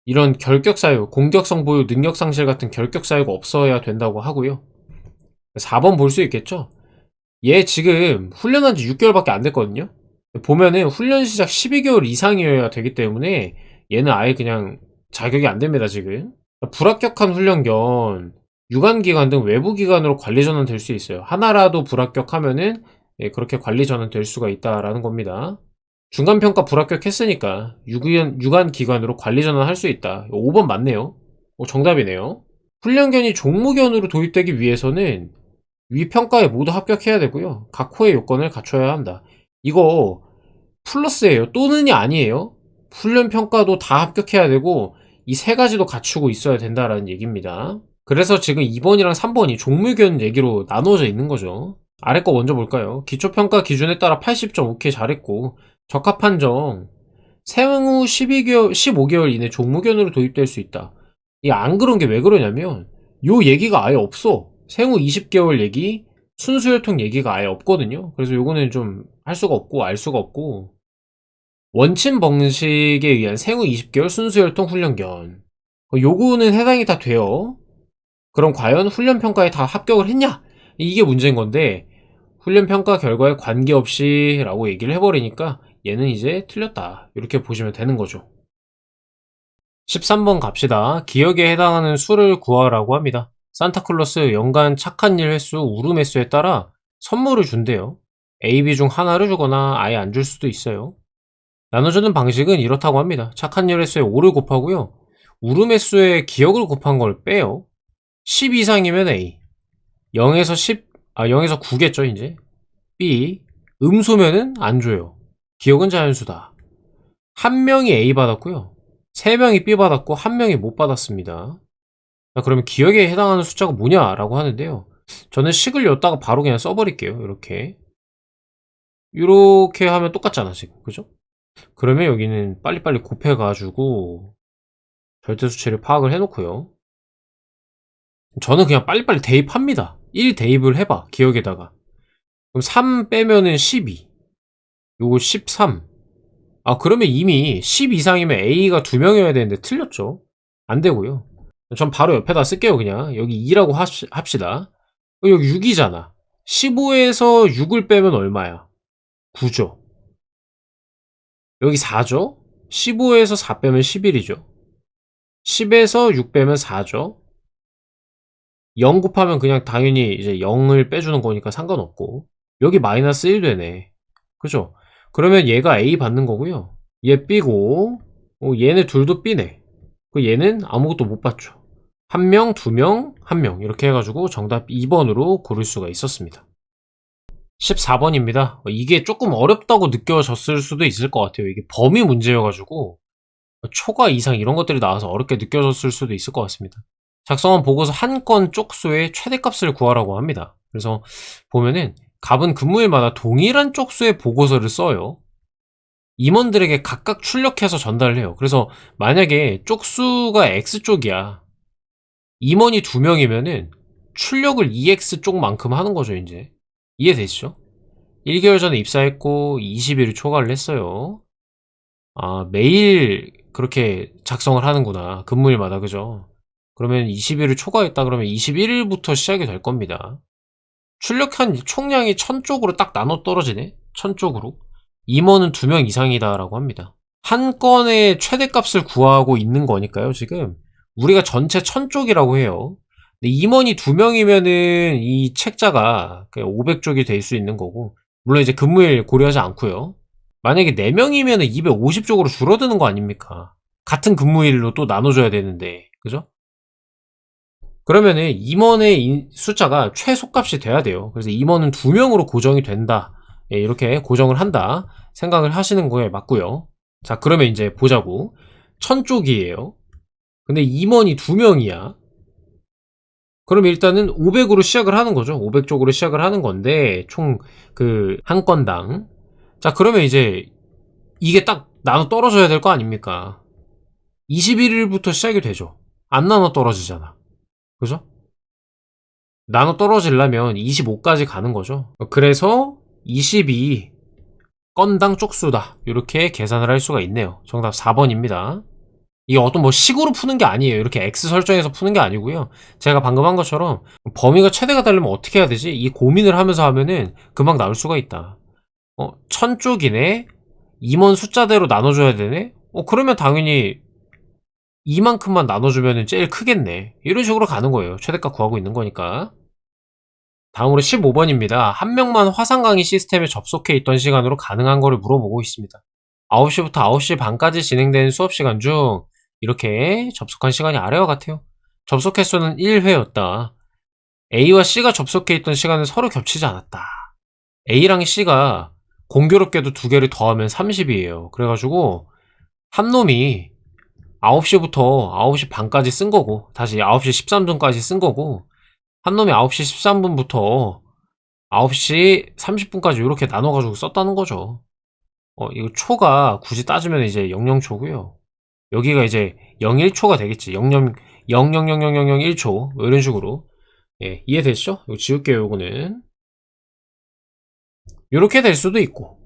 이런 결격사유 공격성 보유 능력상실 같은 결격사유가 없어야 된다고 하고요. 4번 볼 수 있겠죠? 얘 지금 훈련한 지 6개월밖에 안 됐거든요. 보면은 훈련 시작 12개월 이상이어야 되기 때문에 얘는 아예 그냥 자격이 안 됩니다. 지금 불합격한 훈련견 유관기관 등 외부기관으로 관리전환 될 수 있어요. 하나라도 불합격하면은 그렇게 관리전환 될 수가 있다라는 겁니다. 중간평가 불합격했으니까 유관기관으로 관리전환 할 수 있다. 5번 맞네요. 정답이네요. 훈련견이 종무견으로 도입되기 위해서는 위 평가에 모두 합격해야 되고요. 각 호의 요건을 갖춰야 한다. 이거 플러스예요. 또는이 아니에요. 훈련 평가도 다 합격해야 되고 이 세 가지도 갖추고 있어야 된다라는 얘기입니다. 그래서 지금 2번이랑 3번이 종무견 얘기로 나누어져 있는 거죠. 아래 거 먼저 볼까요? 기초평가 기준에 따라 80점 오케이 잘했고 적합한 점 생후 15개월 이내 종무견으로 도입될 수 있다. 이 안 그런 게 왜 그러냐면 요 얘기가 아예 없어. 생후 20개월 얘기 순수혈통 얘기가 아예 없거든요. 그래서 요거는 좀 할 수가 없고 알 수가 없고 원친 번식에 의한 생후 20개월 순수혈통 훈련견 요거는 해당이 다 돼요. 그럼 과연 훈련평가에 다 합격을 했냐? 이게 문제인 건데 훈련평가 결과에 관계없이 라고 얘기를 해버리니까 얘는 이제 틀렸다 이렇게 보시면 되는 거죠. 13번 갑시다. 기억에 해당하는 수를 구하라고 합니다. 산타클로스 연간 착한 일 횟수 울음 횟수에 따라 선물을 준대요. A, B 중 하나를 주거나 아예 안 줄 수도 있어요. 나눠주는 방식은 이렇다고 합니다. 착한 일 횟수에 5를 곱하고요. 울음의 수에 기억을 곱한 걸 빼요. 10 이상이면 A. 0에서 10, 0에서 9겠죠, 이제. B. 음수면은 안 줘요. 기억은 자연수다. 한 명이 A 받았고요. 세 명이 B 받았고, 한 명이 못 받았습니다. 자, 그러면 기억에 해당하는 숫자가 뭐냐라고 하는데요. 저는 식을 엿다가 바로 그냥 써버릴게요. 이렇게 하면 똑같잖아, 지금. 그죠? 그러면 여기는 빨리빨리 곱해가지고, 절대수치를 파악을 해놓고요. 저는 그냥 빨리빨리 대입합니다. 1 대입을 해봐, 기억에다가. 그럼 3 빼면은 12. 요거 13. 그러면 이미 10 이상이면 A가 2명이어야 되는데 틀렸죠? 안 되고요. 전 바로 옆에다 쓸게요, 그냥. 여기 2라고 합시다. 여기 6이잖아. 15에서 6을 빼면 얼마야? 9죠. 여기 4죠? 15에서 4 빼면 11이죠. 10에서 6 빼면 4죠. 0 곱하면 그냥 당연히 이제 0을 빼주는 거니까 상관없고. 여기 마이너스 1 되네. 그죠? 그러면 얘가 A 받는 거고요. 얘 B고, 얘네 둘도 B네. 얘는 아무것도 못 받죠. 1명, 2명, 1명. 이렇게 해가지고 정답 2번으로 고를 수가 있었습니다. 14번입니다. 이게 조금 어렵다고 느껴졌을 수도 있을 것 같아요. 이게 범위 문제여가지고 초과 이상 이런 것들이 나와서 어렵게 느껴졌을 수도 있을 것 같습니다. 작성한 보고서 한 건 쪽수의 최대값을 구하라고 합니다. 그래서 보면은 값은 근무일마다 동일한 쪽수의 보고서를 써요. 임원들에게 각각 출력해서 전달을 해요. 그래서 만약에 쪽수가 X쪽이야. 임원이 2명이면은 출력을 EX쪽만큼 하는 거죠, 이제. 이해되시죠? 1개월 전에 입사했고 20일 초과를 했어요. 매일 그렇게 작성을 하는구나. 근무일마다, 그죠? 그러면 20일을 초과했다 그러면 21일부터 시작이 될 겁니다. 출력한 총량이 1000쪽으로 딱 나눠 떨어지네? 1000쪽으로. 임원은 2명 이상이다 라고 합니다. 한 건의 최대값을 구하고 있는 거니까요, 지금. 우리가 전체 1000쪽이라고 해요. 근데 임원이 2명이면은 이 책자가 500쪽이 될 수 있는 거고, 물론 이제 근무일 고려하지 않고요. 만약에 4명이면은 250쪽으로 줄어드는 거 아닙니까? 같은 근무일로 또 나눠줘야 되는데, 그죠? 그러면은 임원의 숫자가 최소값이 돼야 돼요. 그래서 임원은 2명으로 고정이 된다. 이렇게 고정을 한다 생각을 하시는 거에 맞고요. 자, 그러면 이제 보자고. 1000쪽이에요. 근데 임원이 2명이야. 그럼 일단은 500으로 시작을 하는 거죠. 500쪽으로 시작을 하는 건데 총 한 건당. 자, 그러면 이제 이게 딱 나눠 떨어져야 될 거 아닙니까? 21일부터 시작이 되죠. 안 나눠 떨어지잖아. 그죠? 나눠 떨어지려면 25까지 가는 거죠. 그래서 22 건당 쪽수다. 이렇게 계산을 할 수가 있네요. 정답 4번입니다. 이게 어떤 뭐 식으로 푸는 게 아니에요. 이렇게 X 설정해서 푸는 게 아니고요. 제가 방금 한 것처럼 범위가 최대가 되려면 어떻게 해야 되지? 이 고민을 하면서 하면은 금방 나올 수가 있다. 1000쪽이네? 임원 숫자대로 나눠줘야 되네? 그러면 당연히 이만큼만 나눠주면 제일 크겠네. 이런 식으로 가는 거예요. 최대값 구하고 있는 거니까. 다음으로 15번입니다. 한 명만 화상 강의 시스템에 접속해 있던 시간으로 가능한 거를 물어보고 있습니다. 9시부터 9시 반까지 진행된 수업 시간 중 이렇게 접속한 시간이 아래와 같아요. 접속 횟수는 1회였다. A와 C가 접속해 있던 시간은 서로 겹치지 않았다. A랑 C가 공교롭게도 두 개를 더하면 30이에요. 그래가지고 한 놈이 9시부터 9시 반까지 쓴 거고, 다시 9시 13분까지 쓴 거고, 한 놈이 9시 13분부터 9시 30분까지 이렇게 나눠가지고 썼다는 거죠. 이거 초가 굳이 따지면 이제 00초고요. 여기가 이제 01초가 되겠지. 00, 000001초. 이런 식으로. 예, 이해되시죠? 이거 지울게요, 요거는. 이렇게 될 수도 있고.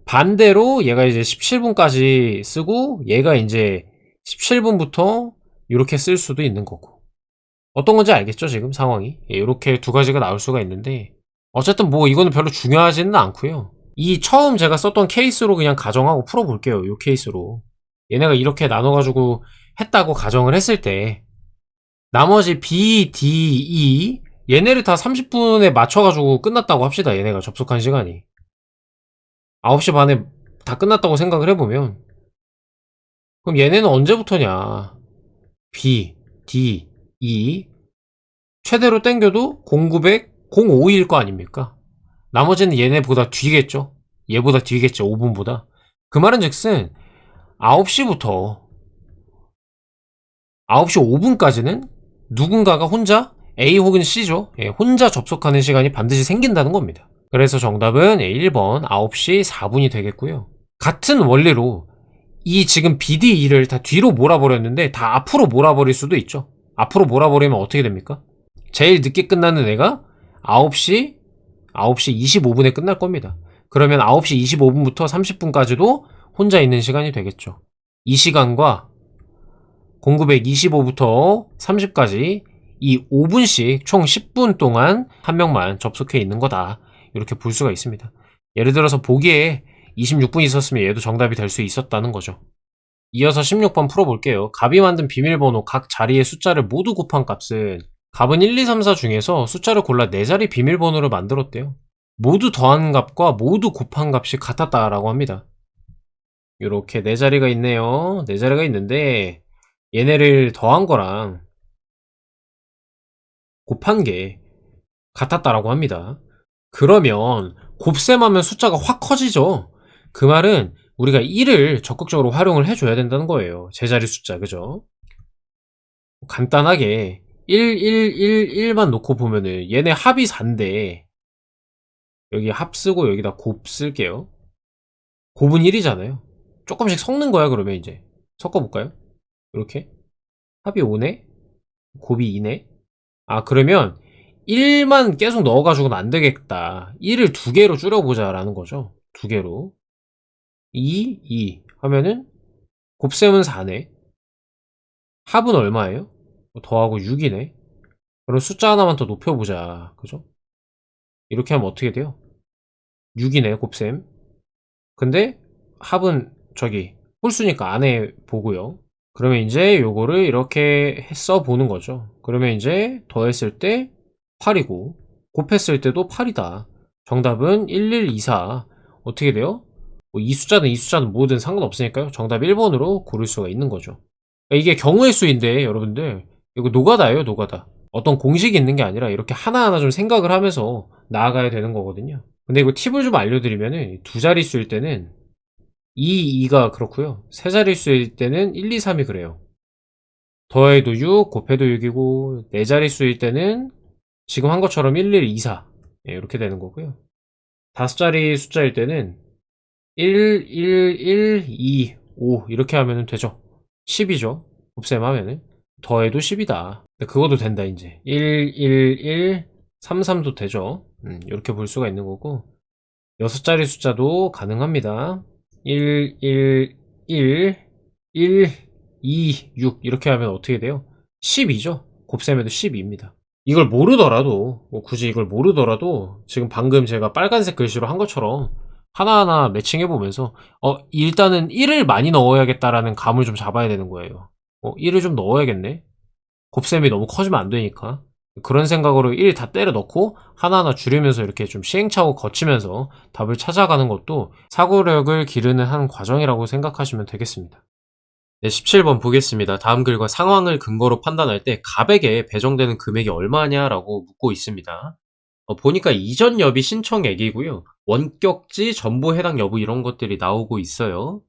반대로 얘가 이제 17분까지 쓰고, 얘가 이제 17분부터 이렇게 쓸 수도 있는 거고. 어떤 건지 알겠죠, 지금 상황이? 예, 이렇게 두 가지가 나올 수가 있는데, 어쨌든 뭐 이거는 별로 중요하지는 않고요. 이 처음 제가 썼던 케이스로 그냥 가정하고 풀어볼게요. 이 케이스로. 얘네가 이렇게 나눠가지고 했다고 가정을 했을 때 나머지 B, D, E 얘네를 다 30분에 맞춰가지고 끝났다고 합시다. 얘네가 접속한 시간이 9시 반에 다 끝났다고 생각을 해보면, 그럼 얘네는 언제부터냐? B, D, E 최대로 땡겨도 0900, 05일 거 아닙니까? 나머지는 얘네보다 뒤겠죠? 얘보다 뒤겠죠, 5분보다. 그 말은 즉슨 9시부터 9시 5분까지는 누군가가 혼자 A 혹은 C죠. 예, 혼자 접속하는 시간이 반드시 생긴다는 겁니다. 그래서 정답은 1번 9시 4분이 되겠고요. 같은 원리로 이 지금 BD2를 다 뒤로 몰아버렸는데 다 앞으로 몰아버릴 수도 있죠. 앞으로 몰아버리면 어떻게 됩니까? 제일 늦게 끝나는 애가 9시 25분에 끝날 겁니다. 그러면 9시 25분부터 30분까지도 혼자 있는 시간이 되겠죠. 이 시간과 0925부터 30까지 이 5분씩 총 10분 동안 한 명만 접속해 있는 거다. 이렇게 볼 수가 있습니다. 예를 들어서 보기에 26분 있었으면 얘도 정답이 될 수 있었다는 거죠. 이어서 16번 풀어볼게요. 갑이 만든 비밀번호 각 자리의 숫자를 모두 곱한 값은 갑은 1, 2, 3, 4 중에서 숫자를 골라 4자리 비밀번호를 만들었대요. 모두 더한 값과 모두 곱한 값이 같았다라고 합니다. 이렇게 4자리가 있네요. 4자리가 있는데 얘네를 더한 거랑 곱한 게 같았다라고 합니다. 그러면 곱셈하면 숫자가 확 커지죠. 그 말은 우리가 1을 적극적으로 활용을 해줘야 된다는 거예요. 제자리 숫자, 그죠? 간단하게 1, 1, 1, 1만 놓고 보면은 얘네 합이 4인데 여기 합 쓰고 여기다 곱 쓸게요. 곱은 1이잖아요. 조금씩 섞는 거야. 그러면 이제 섞어볼까요? 이렇게 합이 5네, 곱이 2네. 아, 그러면 1만 계속 넣어가지고는 안 되겠다. 1을 2개로 줄여보자 라는 거죠. 2개로 2 하면은 곱셈은 4네. 합은 얼마예요? 더하고 6이네. 그럼 숫자 하나만 더 높여보자. 그죠? 이렇게 하면 어떻게 돼요? 6이네, 곱셈. 근데 합은 저기 홀수니까 안에 보고요. 그러면 이제 요거를 이렇게 써보는 거죠. 그러면 이제 더했을 때 8이고 곱했을 때도 8이다. 정답은 1124. 어떻게 돼요? 뭐 이 숫자는 이 숫자는 뭐든 상관없으니까요. 정답 1번으로 고를 수가 있는 거죠. 이게 경우의 수인데 여러분들 이거 노가다예요, 노가다. 어떤 공식이 있는 게 아니라 이렇게 하나하나 좀 생각을 하면서 나아가야 되는 거거든요. 근데 이거 팁을 좀 알려드리면은 두 자릿수일 때는 2, 2가 그렇고요. 세 자릿수일 때는 1, 2, 3이 그래요. 더해도 6, 곱해도 6이고 네 자릿수일 때는 지금 한 것처럼 1, 1, 2, 4 이렇게 되는 거고요. 다섯 자리 숫자일 때는 1, 1, 1, 2, 5 이렇게 하면 되죠. 10이죠. 곱셈하면은 더해도 10이다. 그것도 된다 이제 1, 1, 1, 3, 3도 되죠. 이렇게 볼 수가 있는 거고 여섯 자리 숫자도 가능합니다. 1, 1, 1, 1, 2, 6 이렇게 하면 어떻게 돼요? 12죠. 곱셈해도 12입니다. 이걸 모르더라도 뭐 굳이 이걸 모르더라도 지금 방금 제가 빨간색 글씨로 한 것처럼 하나하나 매칭해 보면서 일단은 1을 많이 넣어야겠다라는 감을 좀 잡아야 되는 거예요. 1을 좀 넣어야겠네. 곱셈이 너무 커지면 안 되니까. 그런 생각으로 1 다 때려 넣고 하나하나 줄이면서 이렇게 좀 시행착오 거치면서 답을 찾아가는 것도 사고력을 기르는 한 과정이라고 생각하시면 되겠습니다. 네, 17번 보겠습니다. 다음 글과 상황을 근거로 판단할 때 갑에게 배정되는 금액이 얼마냐라고 묻고 있습니다. 보니까 이전 여비 신청액이고요. 원격지, 전보 해당 여부 이런 것들이 나오고 있어요.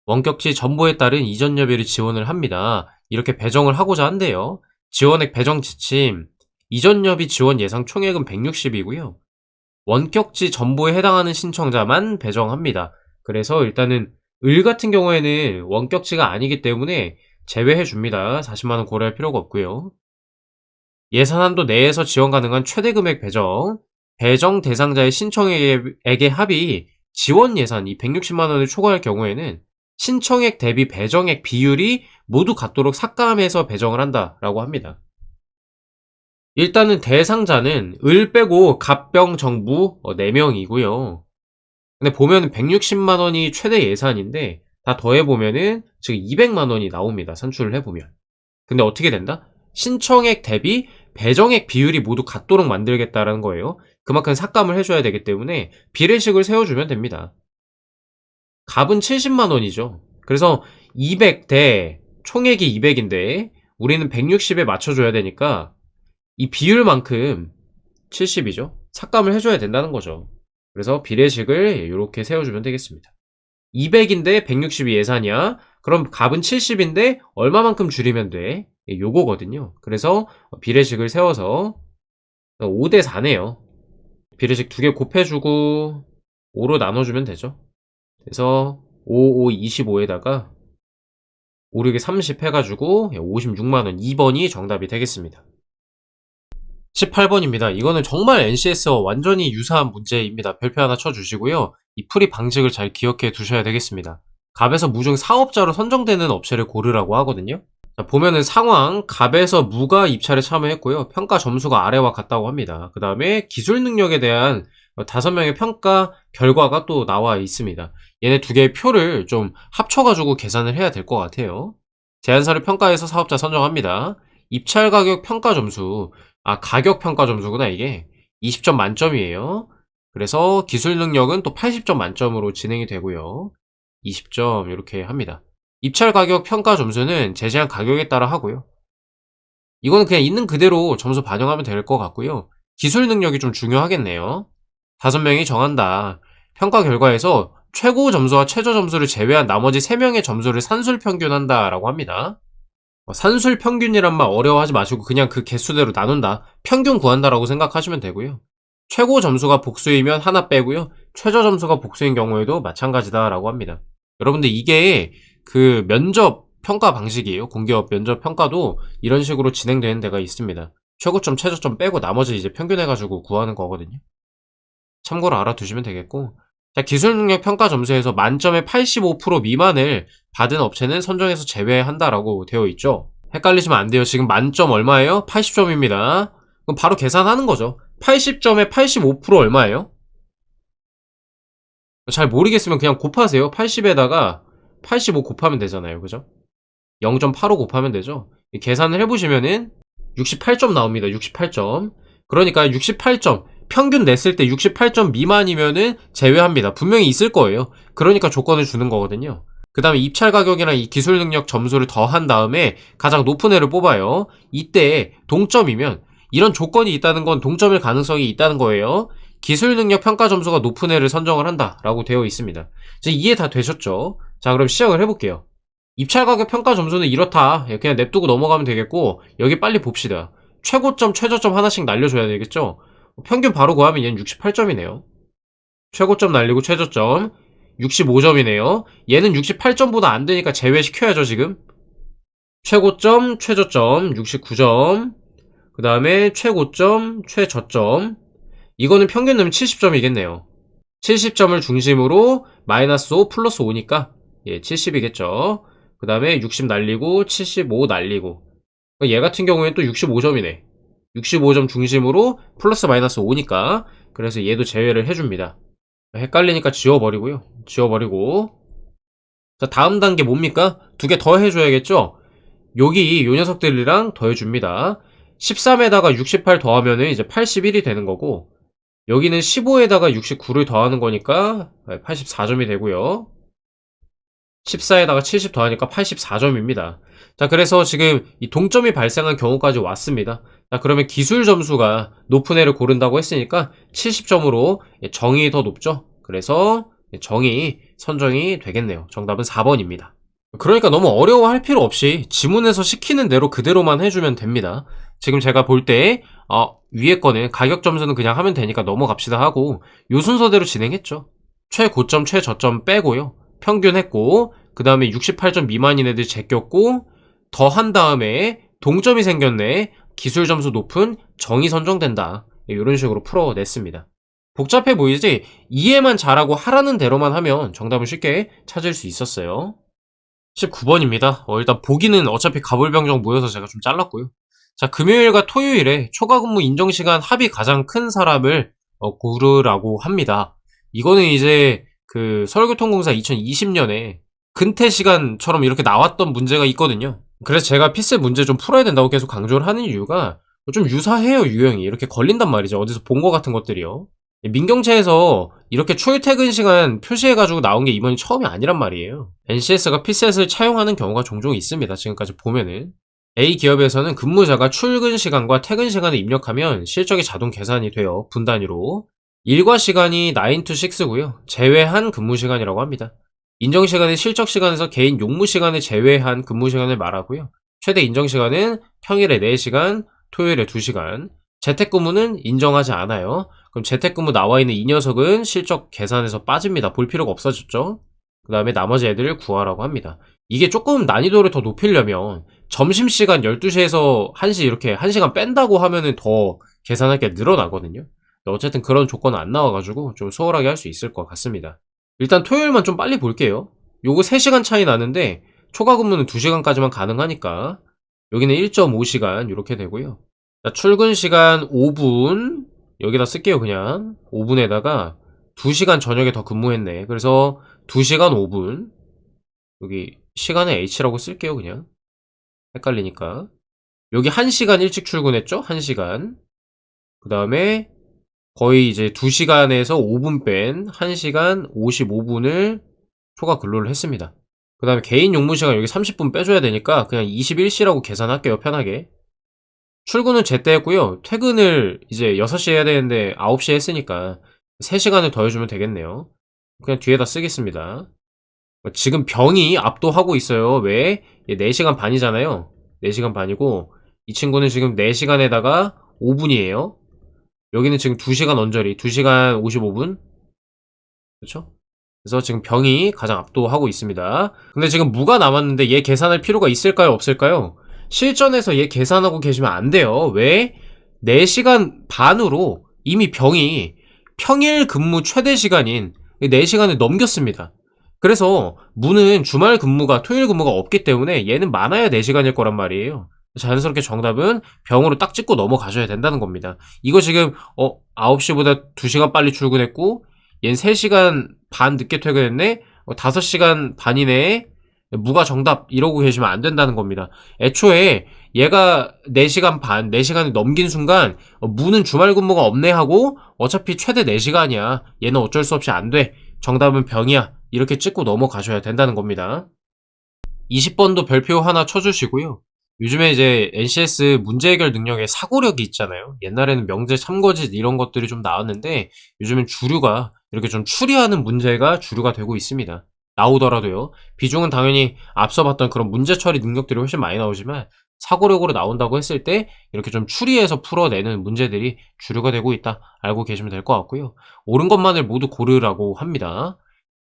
원격지 전보에 따른 이전 여비를 지원을 합니다. 이렇게 배정을 하고자 한대요. 지원액 배정 지침, 이전 여비 지원 예상 총액은 160이고요. 원격지 전보에 해당하는 신청자만 배정합니다. 그래서 일단은 을 같은 경우에는 원격지가 아니기 때문에 제외해 줍니다. 40만원 고려할 필요가 없고요. 예산한도 내에서 지원 가능한 최대 금액 배정, 배정 대상자의 신청액의 합이 지원 예산이 160만원을 초과할 경우에는 신청액 대비 배정액 비율이 모두 같도록 삭감해서 배정을 한다라고 합니다. 일단은 대상자는 을 빼고 갑병 정부 4명이고요. 근데 보면 160만원이 최대 예산인데 다 더해보면은 지금 200만원이 나옵니다. 산출을 해보면. 근데 어떻게 된다? 신청액 대비 배정액 비율이 모두 같도록 만들겠다라는 거예요. 그만큼 삭감을 해줘야 되기 때문에 비례식을 세워주면 됩니다. 갑은 70만원이죠. 그래서 200대 총액이 200인데 우리는 160에 맞춰줘야 되니까 이 비율만큼 70이죠. 삭감을 해줘야 된다는 거죠. 그래서 비례식을 이렇게 세워주면 되겠습니다. 200인데 160이 예산이야. 그럼 값은 70인데 얼마만큼 줄이면 돼? 요거거든요. 그래서 비례식을 세워서 5대 4네요. 비례식 2개 곱해주고 5로 나눠주면 되죠. 그래서 5, 5, 25에다가 5, 6에 30 해가지고 56만원 2번이 정답이 되겠습니다. 18번입니다. 이거는 정말 NCS와 완전히 유사한 문제입니다. 별표 하나 쳐주시고요. 이 풀이 방식을 잘 기억해 두셔야 되겠습니다. 갑에서 무중 사업자로 선정되는 업체를 고르라고 하거든요. 자, 보면은 상황, 갑에서 무가 입찰에 참여했고요. 평가 점수가 아래와 같다고 합니다. 그 다음에 기술 능력에 대한 5명의 평가 결과가 또 나와 있습니다. 얘네 두 개의 표를 좀 합쳐가지고 계산을 해야 될 것 같아요. 제안서를 평가해서 사업자 선정합니다. 입찰 가격 평가 점수, 가격 평가 점수구나 이게. 20점 만점이에요. 그래서 기술 능력은 또 80점 만점으로 진행이 되고요. 20점 이렇게 합니다. 입찰 가격 평가 점수는 제시한 가격에 따라 하고요. 이거는 그냥 있는 그대로 점수 반영하면 될 것 같고요. 기술 능력이 좀 중요하겠네요. 5명이 정한다. 평가 결과에서 최고 점수와 최저 점수를 제외한 나머지 3명의 점수를 산술 평균한다 라고 합니다. 산술 평균이란 말 어려워하지 마시고 그냥 그 개수대로 나눈다. 평균 구한다라고 생각하시면 되고요. 최고 점수가 복수이면 하나 빼고요. 최저 점수가 복수인 경우에도 마찬가지다라고 합니다. 여러분들 이게 그 면접 평가 방식이에요. 공기업 면접 평가도 이런 식으로 진행되는 데가 있습니다. 최고점, 최저점 빼고 나머지 이제 평균해가지고 구하는 거거든요. 참고로 알아두시면 되겠고. 자, 기술 능력 평가 점수에서 만점의 85% 미만을 받은 업체는 선정해서 제외한다라고 되어 있죠. 헷갈리시면 안 돼요. 지금 만점 얼마예요? 80점입니다. 그럼 바로 계산하는 거죠. 80점에 85% 얼마예요? 잘 모르겠으면 그냥 곱하세요. 80에다가 85 곱하면 되잖아요. 그죠? 0.85 곱하면 되죠. 계산을 해보시면은 68점 나옵니다. 68점. 그러니까 68점. 평균 냈을 때 68점 미만이면은 제외합니다. 분명히 있을 거예요. 그러니까 조건을 주는 거거든요. 그 다음에 입찰 가격이랑 이 기술 능력 점수를 더한 다음에 가장 높은 애를 뽑아요. 이때 동점이면 이런 조건이 있다는 건 동점일 가능성이 있다는 거예요. 기술 능력 평가 점수가 높은 애를 선정을 한다 라고 되어 있습니다. 이제 이해 다 되셨죠? 자, 그럼 시작을 해볼게요. 입찰 가격 평가 점수는 이렇다. 그냥 냅두고 넘어가면 되겠고, 여기 빨리 봅시다. 최고점, 최저점 하나씩 날려줘야 되겠죠? 평균 바로 구하면 얘는 68점이네요. 최고점 날리고 최저점 65점이네요. 얘는 68점보다 안 되니까 제외시켜야죠, 지금. 최고점, 최저점 69점. 그 다음에 최고점, 최저점. 이거는 평균 넣으면 70점이겠네요. 70점을 중심으로 마이너스 5 플러스 5니까 70이겠죠. 그 다음에 60 날리고 75 날리고 얘 같은 경우에는 또 65점이네. 65점 중심으로 플러스 마이너스 5니까 그래서 얘도 제외를 해줍니다. 헷갈리니까 지워버리고요. 지워버리고 자, 다음 단계 뭡니까? 2개 더 해줘야겠죠? 여기 요 녀석들이랑 더해줍니다. 13에다가 68 더하면은 이제 81이 되는 거고 여기는 15에다가 69를 더하는 거니까 84점이 되고요. 14에다가 70 더하니까 84점입니다. 자, 그래서 지금 이 동점이 발생한 경우까지 왔습니다. 자, 그러면 기술 점수가 높은 애를 고른다고 했으니까 70점으로 정이 더 높죠? 그래서 정이 선정이 되겠네요. 정답은 4번입니다. 그러니까 너무 어려워할 필요 없이 지문에서 시키는 대로 그대로만 해주면 됩니다. 지금 제가 볼 때 위에 거는 가격 점수는 그냥 하면 되니까 넘어갑시다 하고 요 순서대로 진행했죠. 최고점, 최저점 빼고요. 평균 했고 그 다음에 68점 미만인 애들 제꼈고 더 한 다음에 동점이 생겼네. 기술 점수 높은 정이 선정된다. 이런 식으로 풀어냈습니다. 복잡해 보이지? 이해만 잘하고 하라는 대로만 하면 정답을 쉽게 찾을 수 있었어요. 19번입니다. 일단 보기는 어차피 가불병정 모여서 제가 좀 잘랐고요. 자, 금요일과 토요일에 초과근무 인정시간 합이 가장 큰 사람을 고르라고 합니다. 이거는 이제 그 서울교통공사 2020년에 근태 시간처럼 이렇게 나왔던 문제가 있거든요. 그래서 제가 피스 문제 좀 풀어야 된다고 계속 강조를 하는 이유가 좀 유사해요, 유형이. 이렇게 걸린단 말이죠. 어디서 본 것 같은 것들이요. 민경채에서 이렇게 출퇴근 시간 표시해가지고 나온 게 이번이 처음이 아니란 말이에요. NCS가 피셋을 차용하는 경우가 종종 있습니다. 지금까지 보면은. A 기업에서는 근무자가 출근 시간과 퇴근 시간을 입력하면 실적이 자동 계산이 돼요. 분 단위로. 일과 시간이 9 to 6고요. 제외한 근무 시간이라고 합니다. 인정 시간은 실적 시간에서 개인 용무 시간을 제외한 근무 시간을 말하고요. 최대 인정 시간은 평일에 4시간, 토요일에 2시간. 재택근무는 인정하지 않아요. 그럼 재택근무 나와있는 이 녀석은 실적 계산에서 빠집니다. 볼 필요가 없어졌죠. 그 다음에 나머지 애들을 구하라고 합니다. 이게 조금 난이도를 더 높이려면 점심시간 12시에서 1시 이렇게 1시간 뺀다고 하면은 더 계산할 게 늘어나거든요. 어쨌든 그런 조건은 안 나와가지고 좀 수월하게 할 수 있을 것 같습니다. 일단 토요일만 좀 빨리 볼게요. 요거 3시간 차이 나는데 초과 근무는 2시간까지만 가능하니까 여기는 1.5시간 이렇게 되고요. 출근 시간 5분 여기다 쓸게요. 그냥 5분에다가 2시간 저녁에 더 근무했네. 그래서 2시간 5분 여기 시간에 H라고 쓸게요. 그냥 헷갈리니까 여기 1시간 일찍 출근했죠? 1시간 그 다음에 거의 이제 2시간에서 5분 뺀 1시간 55분을 초과 근로를 했습니다. 그 다음에 개인 용무 시간 여기 30분 빼줘야 되니까 그냥 21시라고 계산할게요. 편하게. 출근은 제때 했고요. 퇴근을 이제 6시에 해야 되는데 9시에 했으니까 3시간을 더 해주면 되겠네요. 그냥 뒤에다 쓰겠습니다. 지금 병이 압도하고 있어요. 왜? 얘 4시간 반이잖아요. 4시간 반이고 이 친구는 지금 4시간에다가 5분이에요. 여기는 지금 2시간 언저리 2시간 55분 그렇죠? 그래서 지금 병이 가장 압도하고 있습니다. 근데 지금 무가 남았는데 얘 계산할 필요가 있을까요? 없을까요? 실전에서 얘 계산하고 계시면 안 돼요. 왜? 4시간 반으로 이미 병이 평일 근무 최대 시간인 4시간을 넘겼습니다. 그래서 무는 주말 근무가 토요일 근무가 없기 때문에 얘는 많아야 4시간일 거란 말이에요. 자연스럽게 정답은 병으로 딱 찍고 넘어가셔야 된다는 겁니다. 이거 지금 9시보다 2시간 빨리 출근했고 얘는 3시간 반 늦게 퇴근했네? 5시간 반 이내에 무가 정답 이러고 계시면 안 된다는 겁니다. 애초에 얘가 4시간 반, 4시간을 넘긴 순간 무는 주말 근무가 없네 하고 어차피 최대 4시간이야. 얘는 어쩔 수 없이 안 돼. 정답은 병이야. 이렇게 찍고 넘어가셔야 된다는 겁니다. 20번도 별표 하나 쳐주시고요. 요즘에 이제 NCS 문제 해결 능력에 사고력이 있잖아요. 옛날에는 명제 참고짓 이런 것들이 좀 나왔는데 요즘은 주류가 이렇게 좀 추리하는 문제가 주류가 되고 있습니다. 나오더라도요. 비중은 당연히 앞서 봤던 그런 문제 처리 능력들이 훨씬 많이 나오지만 사고력으로 나온다고 했을 때 이렇게 좀 추리해서 풀어내는 문제들이 주류가 되고 있다. 알고 계시면 될 것 같고요. 옳은 것만을 모두 고르라고 합니다.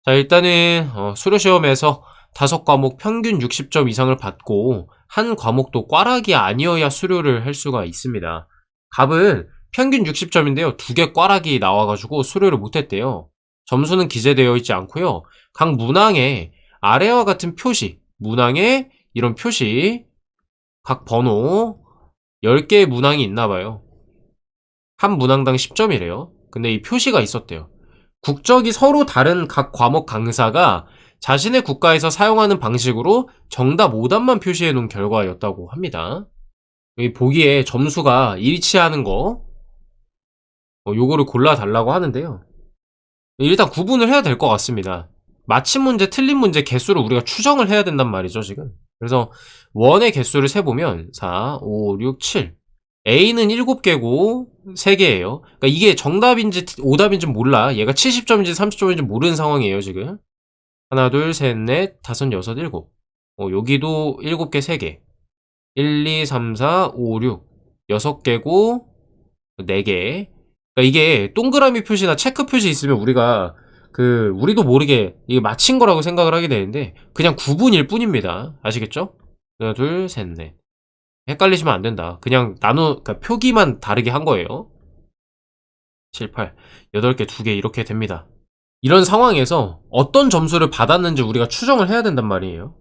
자, 일단은 수료 시험에서 5과목 평균 60점 이상을 받고 한 과목도 꽈락이 아니어야 수료를 할 수가 있습니다. 갑은 평균 60점인데요. 2개 꽈락이 나와가지고 수료를 못했대요. 점수는 기재되어 있지 않고요. 각 문항에 아래와 같은 표시, 문항에 이런 표시, 각 번호 10개의 문항이 있나봐요. 한 문항당 10점이래요. 근데 이 표시가 있었대요. 국적이 서로 다른 각 과목 강사가 자신의 국가에서 사용하는 방식으로 정답 오답만 표시해 놓은 결과였다고 합니다. 여기 보기에 점수가 일치하는 거 요거를 골라달라고 하는데요. 일단 구분을 해야 될 것 같습니다. 맞힌 문제, 틀린 문제 개수를 우리가 추정을 해야 된단 말이죠, 지금. 그래서 원의 개수를 세보면 4, 5, 6, 7 A는 7개고 3개예요. 그러니까 이게 정답인지 오답인지 몰라. 얘가 70점인지 30점인지 모르는 상황이에요, 지금. 하나, 둘, 셋, 넷, 다섯, 여섯, 일곱. 여기도 7개, 3개. 1, 2, 3, 4, 5, 6. 6개고 4개. 그러니까 이게 동그라미 표시나 체크 표시 있으면 우리가 우리도 모르게 이게 맞힌 거라고 생각을 하게 되는데 그냥 구분일 뿐입니다. 아시겠죠? 하나, 둘, 셋, 넷. 헷갈리시면 안 된다. 그냥 그러니까 표기만 다르게 한 거예요. 7, 8, 8개, 2개 이렇게 됩니다. 이런 상황에서 어떤 점수를 받았는지 우리가 추정을 해야 된단 말이에요.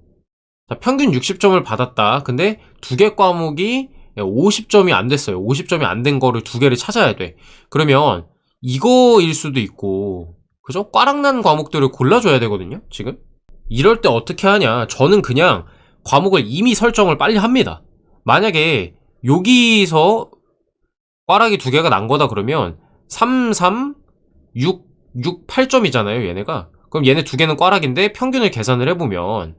자, 평균 60점을 받았다. 근데 2개 과목이 50점이 안 됐어요. 50점이 안 된 거를 2개를 찾아야 돼. 그러면 이거일 수도 있고, 그죠? 꽈락난 과목들을 골라줘야 되거든요, 지금? 이럴 때 어떻게 하냐. 저는 그냥 과목을 이미 설정을 빨리 합니다. 만약에 여기서 꽈락이 2개가 난 거다 그러면 3, 3, 8점이잖아요, 얘네가. 그럼 얘네 두 개는 꽈락인데 평균을 계산을 해보면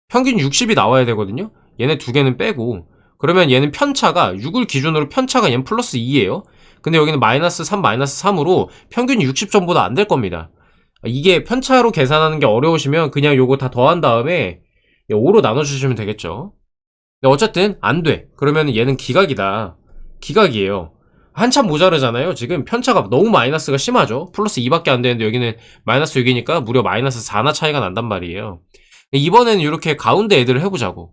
평균 60이 나와야 되거든요. 얘네 두 개는 빼고 그러면 얘는 편차가 6을 기준으로 편차가 얘는 플러스 2예요. 근데 여기는 마이너스 3, 마이너스 3으로 평균이 60점보다 안 될 겁니다. 이게 편차로 계산하는 게 어려우시면 그냥 요거 다 더한 다음에 5로 나눠주시면 되겠죠. 근데 어쨌든 안 돼. 그러면 얘는 기각이다. 기각이에요. 한참 모자르잖아요. 지금 편차가 너무 마이너스가 심하죠. 플러스 2밖에 안 되는데 여기는 마이너스 6이니까 무려 마이너스 4나 차이가 난단 말이에요. 이번에는 이렇게 가운데 애들을 해보자고.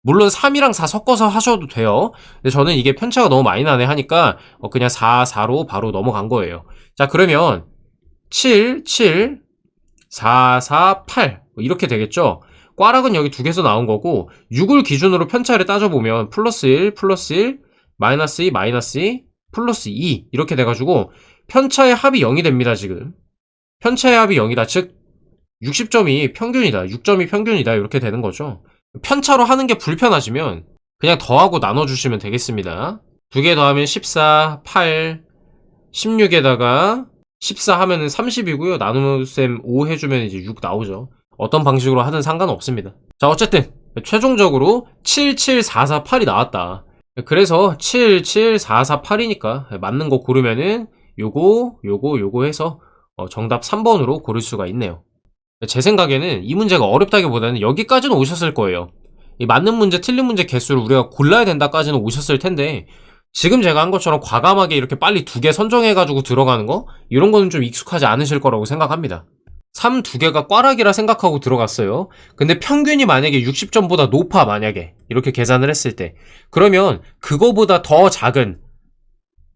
물론 3이랑 4 섞어서 하셔도 돼요. 근데 저는 이게 편차가 너무 많이 나네 하니까 그냥 4, 4로 바로 넘어간 거예요. 자, 그러면 7, 7, 4, 4, 8 이렇게 되겠죠. 꽈락은 여기 두 개에서 나온 거고 6을 기준으로 편차를 따져보면 플러스 1, 플러스 1, 마이너스 2, 마이너스 2, 플러스 2 이렇게 돼가지고 편차의 합이 0이 됩니다. 지금 편차의 합이 0이다. 즉 60점이 평균이다. 6점이 평균이다. 이렇게 되는 거죠. 편차로 하는 게 불편하시면 그냥 더하고 나눠주시면 되겠습니다. 두 개 더하면 14, 8, 16에다가 14 하면은 30이고요. 나누셈 5 해주면 이제 6 나오죠. 어떤 방식으로 하든 상관없습니다. 자, 어쨌든 최종적으로 7, 7, 4, 4, 8이 나왔다. 그래서 7, 7, 4, 4, 8이니까 맞는 거 고르면은 요거 해서 정답 3번으로 고를 수가 있네요. 제 생각에는 이 문제가 어렵다기보다는 여기까지는 오셨을 거예요. 이 맞는 문제, 틀린 문제 개수를 우리가 골라야 된다까지는 오셨을 텐데 지금 제가 한 것처럼 과감하게 이렇게 빨리 두 개 선정해가지고 들어가는 거? 이런 거는 좀 익숙하지 않으실 거라고 생각합니다. 3 두 개가 꽈락이라 생각하고 들어갔어요. 근데 평균이 만약에 60점보다 높아, 만약에 이렇게 계산을 했을 때 그러면 그거보다 더 작은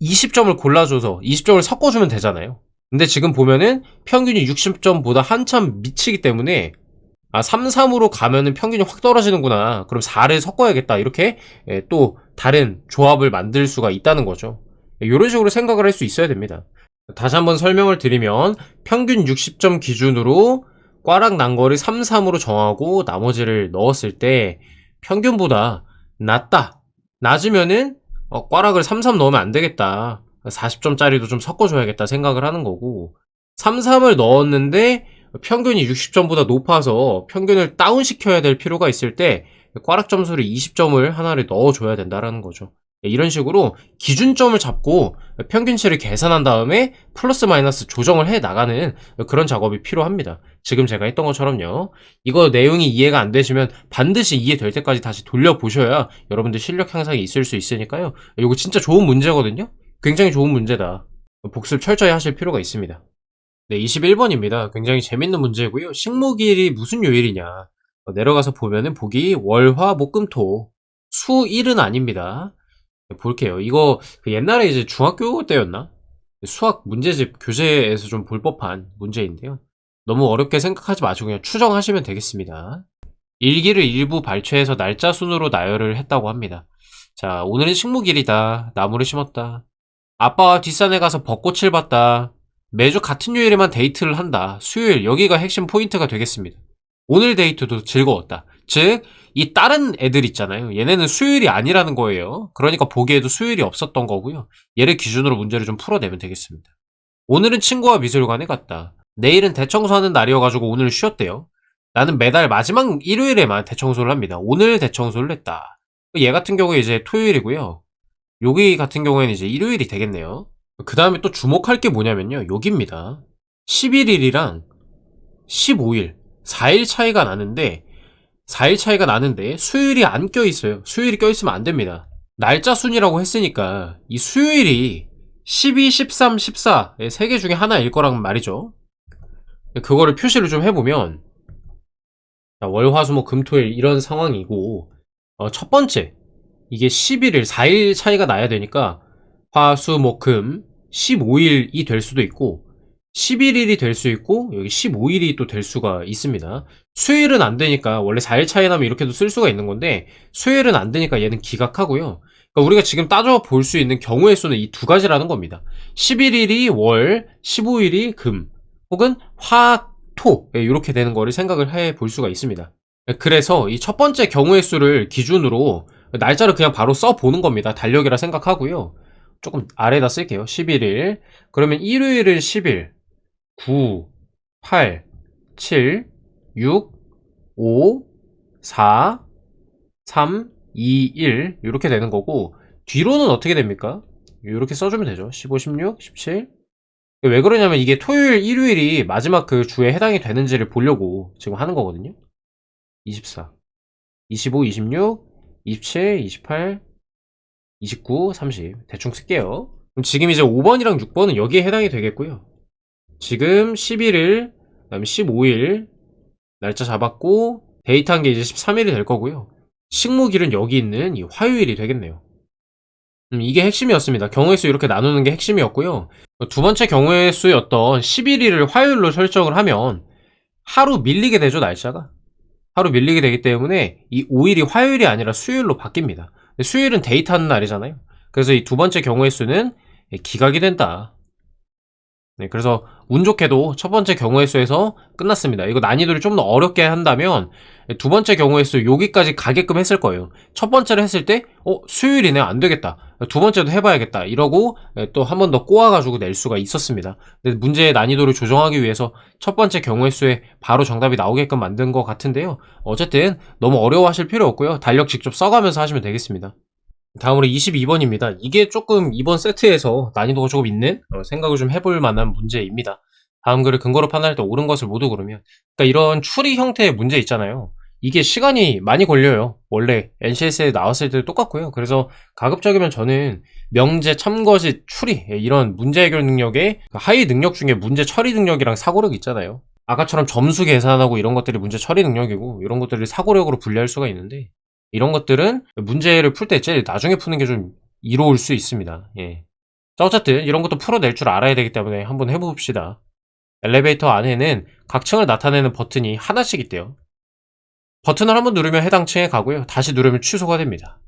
20점을 골라줘서 20점을 섞어주면 되잖아요. 근데 지금 보면은 평균이 60점보다 한참 미치기 때문에 3, 3으로 가면은 평균이 확 떨어지는구나. 그럼 4를 섞어야겠다. 이렇게 또 다른 조합을 만들 수가 있다는 거죠. 이런 식으로 생각을 할 수 있어야 됩니다. 다시 한번 설명을 드리면 평균 60점 기준으로 꽈락 난 거를 3, 3으로 정하고 나머지를 넣었을 때 평균보다 낮다. 낮으면은 꽈락을 3, 3 넣으면 안 되겠다. 40점짜리도 좀 섞어줘야겠다 생각을 하는 거고 3, 3을 넣었는데 평균이 60점보다 높아서 평균을 다운시켜야 될 필요가 있을 때 꽈락 점수를 20점을 하나를 넣어줘야 된다는 거죠. 이런 식으로 기준점을 잡고 평균치를 계산한 다음에 플러스 마이너스 조정을 해 나가는 그런 작업이 필요합니다. 지금 제가 했던 것처럼요. 이거 내용이 이해가 안 되시면 반드시 이해될 때까지 다시 돌려보셔야 여러분들 실력 향상이 있을 수 있으니까요. 이거 진짜 좋은 문제거든요. 굉장히 좋은 문제다. 복습 철저히 하실 필요가 있습니다. 네, 21번입니다. 굉장히 재밌는 문제고요. 식목일이 무슨 요일이냐. 내려가서 보면은 보기 월, 화, 목, 금, 토. 수, 일은 아닙니다. 볼게요. 이거 옛날에 이제 중학교 때였나? 수학 문제집 교재에서 좀 볼 법한 문제인데요. 너무 어렵게 생각하지 마시고 그냥 추정하시면 되겠습니다. 일기를 일부 발췌해서 날짜 순으로 나열을 했다고 합니다. 자, 오늘은 식목일이다. 나무를 심었다. 아빠와 뒷산에 가서 벚꽃을 봤다. 매주 같은 요일에만 데이트를 한다. 수요일, 여기가 핵심 포인트가 되겠습니다. 오늘 데이트도 즐거웠다. 즉, 이 다른 애들 있잖아요. 얘네는 수요일이 아니라는 거예요. 그러니까 보기에도 수요일이 없었던 거고요. 얘를 기준으로 문제를 좀 풀어내면 되겠습니다. 오늘은 친구와 미술관에 갔다. 내일은 대청소하는 날이어가지고 오늘 쉬었대요. 나는 매달 마지막 일요일에만 대청소를 합니다. 오늘 대청소를 했다. 얘 같은 경우에 이제 토요일이고요. 여기 같은 경우에는 이제 일요일이 되겠네요. 그 다음에 또 주목할 게 뭐냐면요. 여기입니다. 11일이랑 15일, 4일 차이가 나는데 4일 차이가 나는데 수요일이 안 껴있어요. 수요일이 껴있으면 안 됩니다. 날짜 순이라고 했으니까 이 수요일이 12, 13, 14 세 개 중에 하나일 거란 말이죠. 그거를 표시를 좀 해보면 월, 화, 수, 목, 금, 토, 일 이런 상황이고 첫 번째 이게 11일 4일 차이가 나야 되니까 화, 수, 목, 금 15일이 될 수도 있고 11일이 될 수 있고 여기 15일이 또 될 수가 있습니다. 수요일은 안 되니까 원래 4일 차이 나면 이렇게도 쓸 수가 있는 건데 수요일은 안 되니까 얘는 기각하고요. 그러니까 우리가 지금 따져 볼 수 있는 경우의 수는 이 두 가지라는 겁니다. 11일이 월, 15일이 금 혹은 화, 토 이렇게 되는 거를 생각을 해 볼 수가 있습니다. 그래서 이 첫 번째 경우의 수를 기준으로 날짜를 그냥 바로 써 보는 겁니다. 달력이라 생각하고요. 조금 아래다 쓸게요. 11일. 그러면 일요일은 10일. 9, 8, 7, 6, 5, 4, 3, 2, 1 이렇게 되는 거고, 뒤로는 어떻게 됩니까? 이렇게 써주면 되죠. 15, 16, 17. 왜 그러냐면 이게 토요일, 일요일이 마지막 그 주에 해당이 되는지를 보려고 지금 하는 거거든요. 24, 25, 26, 27, 28, 29, 30 대충 쓸게요. 그럼 지금 이제 5번이랑 6번은 여기에 해당이 되겠고요. 지금 11일, 그 다음에 15일 날짜 잡았고, 데이트한 게 이제 13일이 될 거고요. 식목일은 여기 있는 이 화요일이 되겠네요. 이게 핵심이었습니다. 경우의 수 이렇게 나누는 게 핵심이었고요. 두 번째 경우의 수였던 11일을 화요일로 설정을 하면 하루 밀리게 되죠, 날짜가. 하루 밀리게 되기 때문에 이 5일이 화요일이 아니라 수요일로 바뀝니다. 수요일은 데이트하는 날이잖아요. 그래서 이 두 번째 경우의 수는 기각이 된다. 네, 그래서 운 좋게도 첫 번째 경우의 수에서 끝났습니다. 이거 난이도를 좀 더 어렵게 한다면 두 번째 경우의 수 여기까지 가게끔 했을 거예요. 첫 번째를 했을 때 수요일이네, 안 되겠다, 두 번째도 해봐야겠다 이러고 또 한 번 더 꼬아가지고 낼 수가 있었습니다. 근데 문제의 난이도를 조정하기 위해서 첫 번째 경우의 수에 바로 정답이 나오게끔 만든 것 같은데요. 어쨌든 너무 어려워하실 필요 없고요. 달력 직접 써가면서 하시면 되겠습니다. 다음으로 22번입니다. 이게 조금 이번 세트에서 난이도가 조금 있는 생각을 좀 해볼 만한 문제입니다. 다음 글을 근거로 판단할 때 옳은 것을 모두 고르면, 그러니까 이런 추리 형태의 문제 있잖아요. 이게 시간이 많이 걸려요. 원래 NCS에 나왔을 때도 똑같고요. 그래서 가급적이면 저는 명제, 참거시, 추리 이런 문제 해결 능력의 하위 능력 중에 문제 처리 능력이랑 사고력 있잖아요. 아까처럼 점수 계산하고 이런 것들이 문제 처리 능력이고, 이런 것들을 사고력으로 분류할 수가 있는데, 이런 것들은 문제를 풀 때 제일 나중에 푸는 게 좀 이로울 수 있습니다. 예. 자, 어쨌든 이런 것도 풀어낼 줄 알아야 되기 때문에 한번 해봅시다. 엘리베이터 안에는 각 층을 나타내는 버튼이 하나씩 있대요. 버튼을 한번 누르면 해당 층에 가고요. 다시 누르면 취소가 됩니다.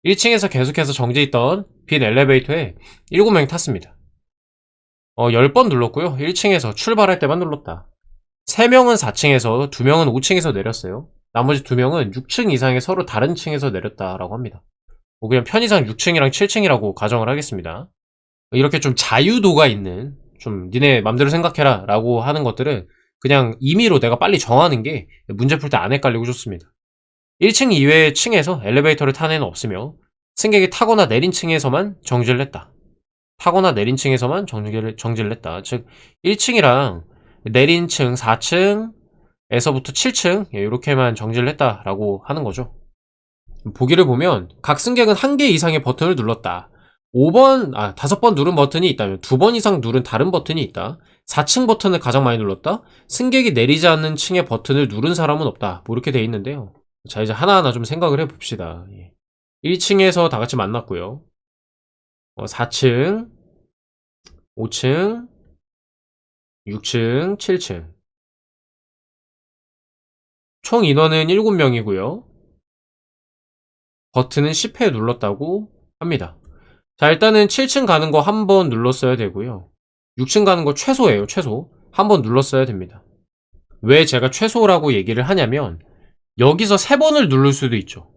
1층에서 계속해서 정지있던 빈 엘리베이터에 7명이 탔습니다. 10번 눌렀고요. 1층에서 출발할 때만 눌렀다. 3명은 4층에서, 2명은 5층에서 내렸어요. 나머지 2명은 6층 이상의 서로 다른 층에서 내렸다라고 합니다. 뭐 그냥 편의상 6층이랑 7층이라고 가정을 하겠습니다. 이렇게 좀 자유도가 있는, 좀 니네 맘대로 생각해라 라고 하는 것들은 그냥 임의로 내가 빨리 정하는 게 문제 풀 때 안 헷갈리고 좋습니다. 1층 이외의 층에서 엘리베이터를 탄 애는 없으며, 승객이 타거나 내린 층에서만 정지를 했다. 타거나 내린 층에서만 정지를 했다. 즉 1층이랑 내린 층 4층에서부터 7층 이렇게만 정지를 했다라고 하는 거죠. 보기를 보면 각 승객은 1개 이상의 버튼을 눌렀다. 5번 누른 버튼이 있다면 2번 이상 누른 다른 버튼이 있다. 4층 버튼을 가장 많이 눌렀다. 승객이 내리지 않는 층의 버튼을 누른 사람은 없다. 뭐 이렇게 돼 있는데요. 자, 이제 하나하나 좀 생각을 해봅시다. 1층에서 다 같이 만났고요. 4층, 5층, 6층, 7층. 총 인원은 7명이고요. 버튼은 10회 눌렀다고 합니다. 자, 일단은 7층 가는 거 한 번 눌렀어야 되고요. 6층 가는 거 최소예요, 최소. 한 번 눌렀어야 됩니다. 왜 제가 최소라고 얘기를 하냐면, 여기서 3번을 누를 수도 있죠.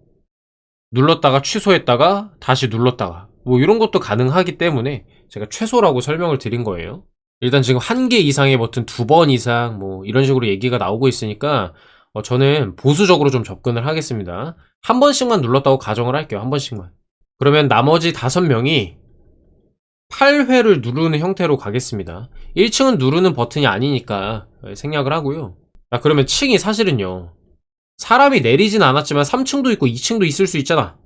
눌렀다가 취소했다가 다시 눌렀다가 뭐 이런 것도 가능하기 때문에 제가 최소라고 설명을 드린 거예요. 일단 지금 1개 이상의 버튼 2번 이상 뭐 이런 식으로 얘기가 나오고 있으니까 저는 보수적으로 좀 접근을 하겠습니다. 한 번씩만 눌렀다고 가정을 할게요. 한 번씩만. 그러면 나머지 5명이 8회를 누르는 형태로 가겠습니다. 1층은 누르는 버튼이 아니니까 생략을 하고요. 그러면 층이 사실은요, 사람이 내리진 않았지만 3층도 있고 2층도 있을 수 있잖아.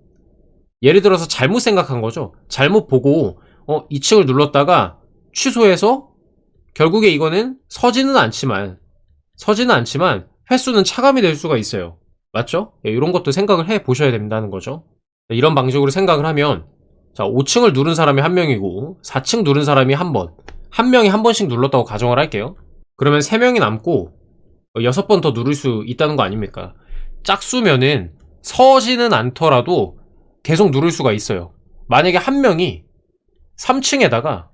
예를 들어서 잘못 생각한 거죠. 잘못 보고 2층을 눌렀다가 취소해서 결국에 이거는 서지는 않지만 횟수는 차감이 될 수가 있어요. 맞죠? 이런 것도 생각을 해 보셔야 된다는 거죠. 이런 방식으로 생각을 하면, 자, 5층을 누른 사람이 1명이고 4층 누른 사람이 1번, 한 명이 한 번씩 눌렀다고 가정을 할게요. 그러면 3명이 남고 6번 더 누를 수 있다는 거 아닙니까? 짝수면은 서지는 않더라도 계속 누를 수가 있어요. 만약에 한 명이 3층에다가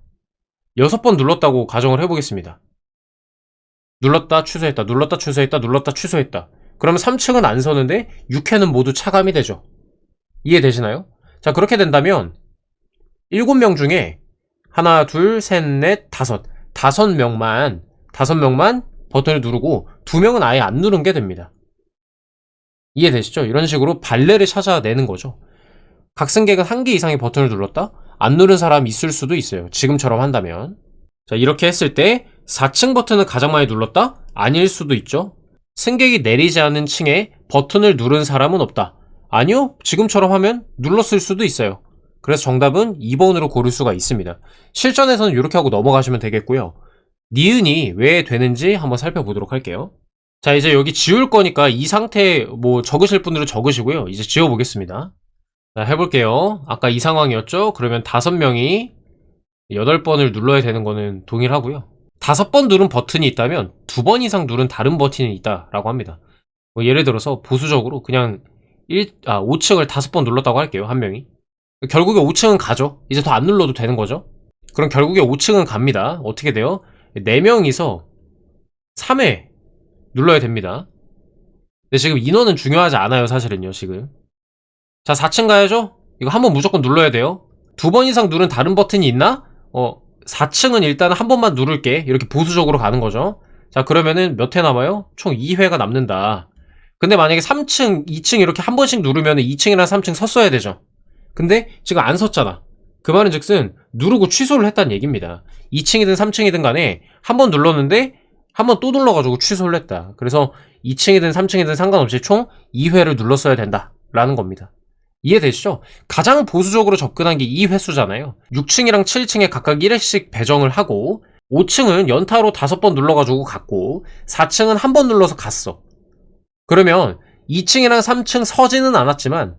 6번 눌렀다고 가정을 해보겠습니다. 눌렀다 취소했다, 눌렀다 취소했다, 눌렀다 취소했다. 그러면 3층은 안 서는데 6회는 모두 차감이 되죠. 이해되시나요? 자, 그렇게 된다면 7명 중에 하나, 둘, 셋, 넷, 다섯 5명만 5명만 버튼을 누르고 2명은 아예 안 누른 게 됩니다. 이해되시죠? 이런 식으로 발레를 찾아내는 거죠. 각 승객은 1개 이상의 버튼을 눌렀다? 안 누른 사람이 있을 수도 있어요. 지금처럼 한다면. 자, 이렇게 했을 때 4층 버튼을 가장 많이 눌렀다? 아닐 수도 있죠. 승객이 내리지 않은 층에 버튼을 누른 사람은 없다. 아니요, 지금처럼 하면 눌렀을 수도 있어요. 그래서 정답은 2번으로 고를 수가 있습니다. 실전에서는 이렇게 하고 넘어가시면 되겠고요. 니은이 왜 되는지 한번 살펴보도록 할게요. 자, 이제 여기 지울 거니까 이 상태 뭐 적으실 분들은 적으시고요. 이제 지워보겠습니다. 자, 해볼게요. 아까 이 상황이었죠? 그러면 5명이 8번을 눌러야 되는 거는 동일하고요. 5번 누른 버튼이 있다면 2번 이상 누른 다른 버튼이 있다라고 합니다. 뭐 예를 들어서 보수적으로 그냥 5층을 5번 눌렀다고 할게요. 한 명이. 결국에 5층은 가죠. 이제 더 안 눌러도 되는 거죠. 그럼 결국에 5층은 갑니다. 어떻게 돼요? 4명이서 3회 눌러야 됩니다. 근데 지금 인원은 중요하지 않아요. 사실은요. 지금. 자, 4층 가야죠? 이거 한번 무조건 눌러야 돼요. 2번 이상 누른 다른 버튼이 있나? 4층은 일단 한 번만 누를게. 이렇게 보수적으로 가는 거죠. 자, 그러면은 몇 회 남아요? 총 2회가 남는다. 근데 만약에 3층, 2층 이렇게 한 번씩 누르면 2층이랑 3층 섰어야 되죠. 근데 지금 안 섰잖아. 그 말은 즉슨 누르고 취소를 했다는 얘기입니다. 2층이든 3층이든 간에 한 번 눌렀는데 한 번 또 눌러가지고 취소를 했다. 그래서 2층이든 3층이든 상관없이 총 2회를 눌렀어야 된다 라는 겁니다. 이해되시죠? 가장 보수적으로 접근한 게 이 횟수잖아요. 6층이랑 7층에 각각 1회씩 배정을 하고 5층은 연타로 5번 눌러가지고 갔고 4층은 한 번 눌러서 갔어. 그러면 2층이랑 3층 서지는 않았지만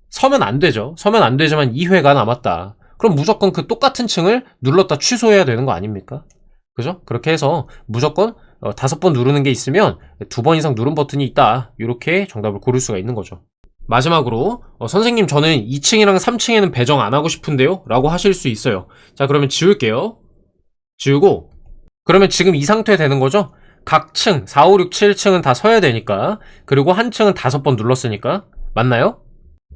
서면 안 되죠. 서면 안 되지만 2회가 남았다. 그럼 무조건 그 똑같은 층을 눌렀다 취소해야 되는 거 아닙니까? 그죠? 그렇게 해서 무조건 5번 누르는 게 있으면 2번 이상 누른 버튼이 있다. 이렇게 정답을 고를 수가 있는 거죠. 마지막으로 선생님 저는 2층이랑 3층에는 배정 안 하고 싶은데요? 라고 하실 수 있어요. 자, 그러면 지울게요. 지우고 그러면 지금 이 상태 되는 거죠? 각 층 4, 5, 6, 7층은 다 서야 되니까 그리고 한 층은 5번 눌렀으니까 맞나요?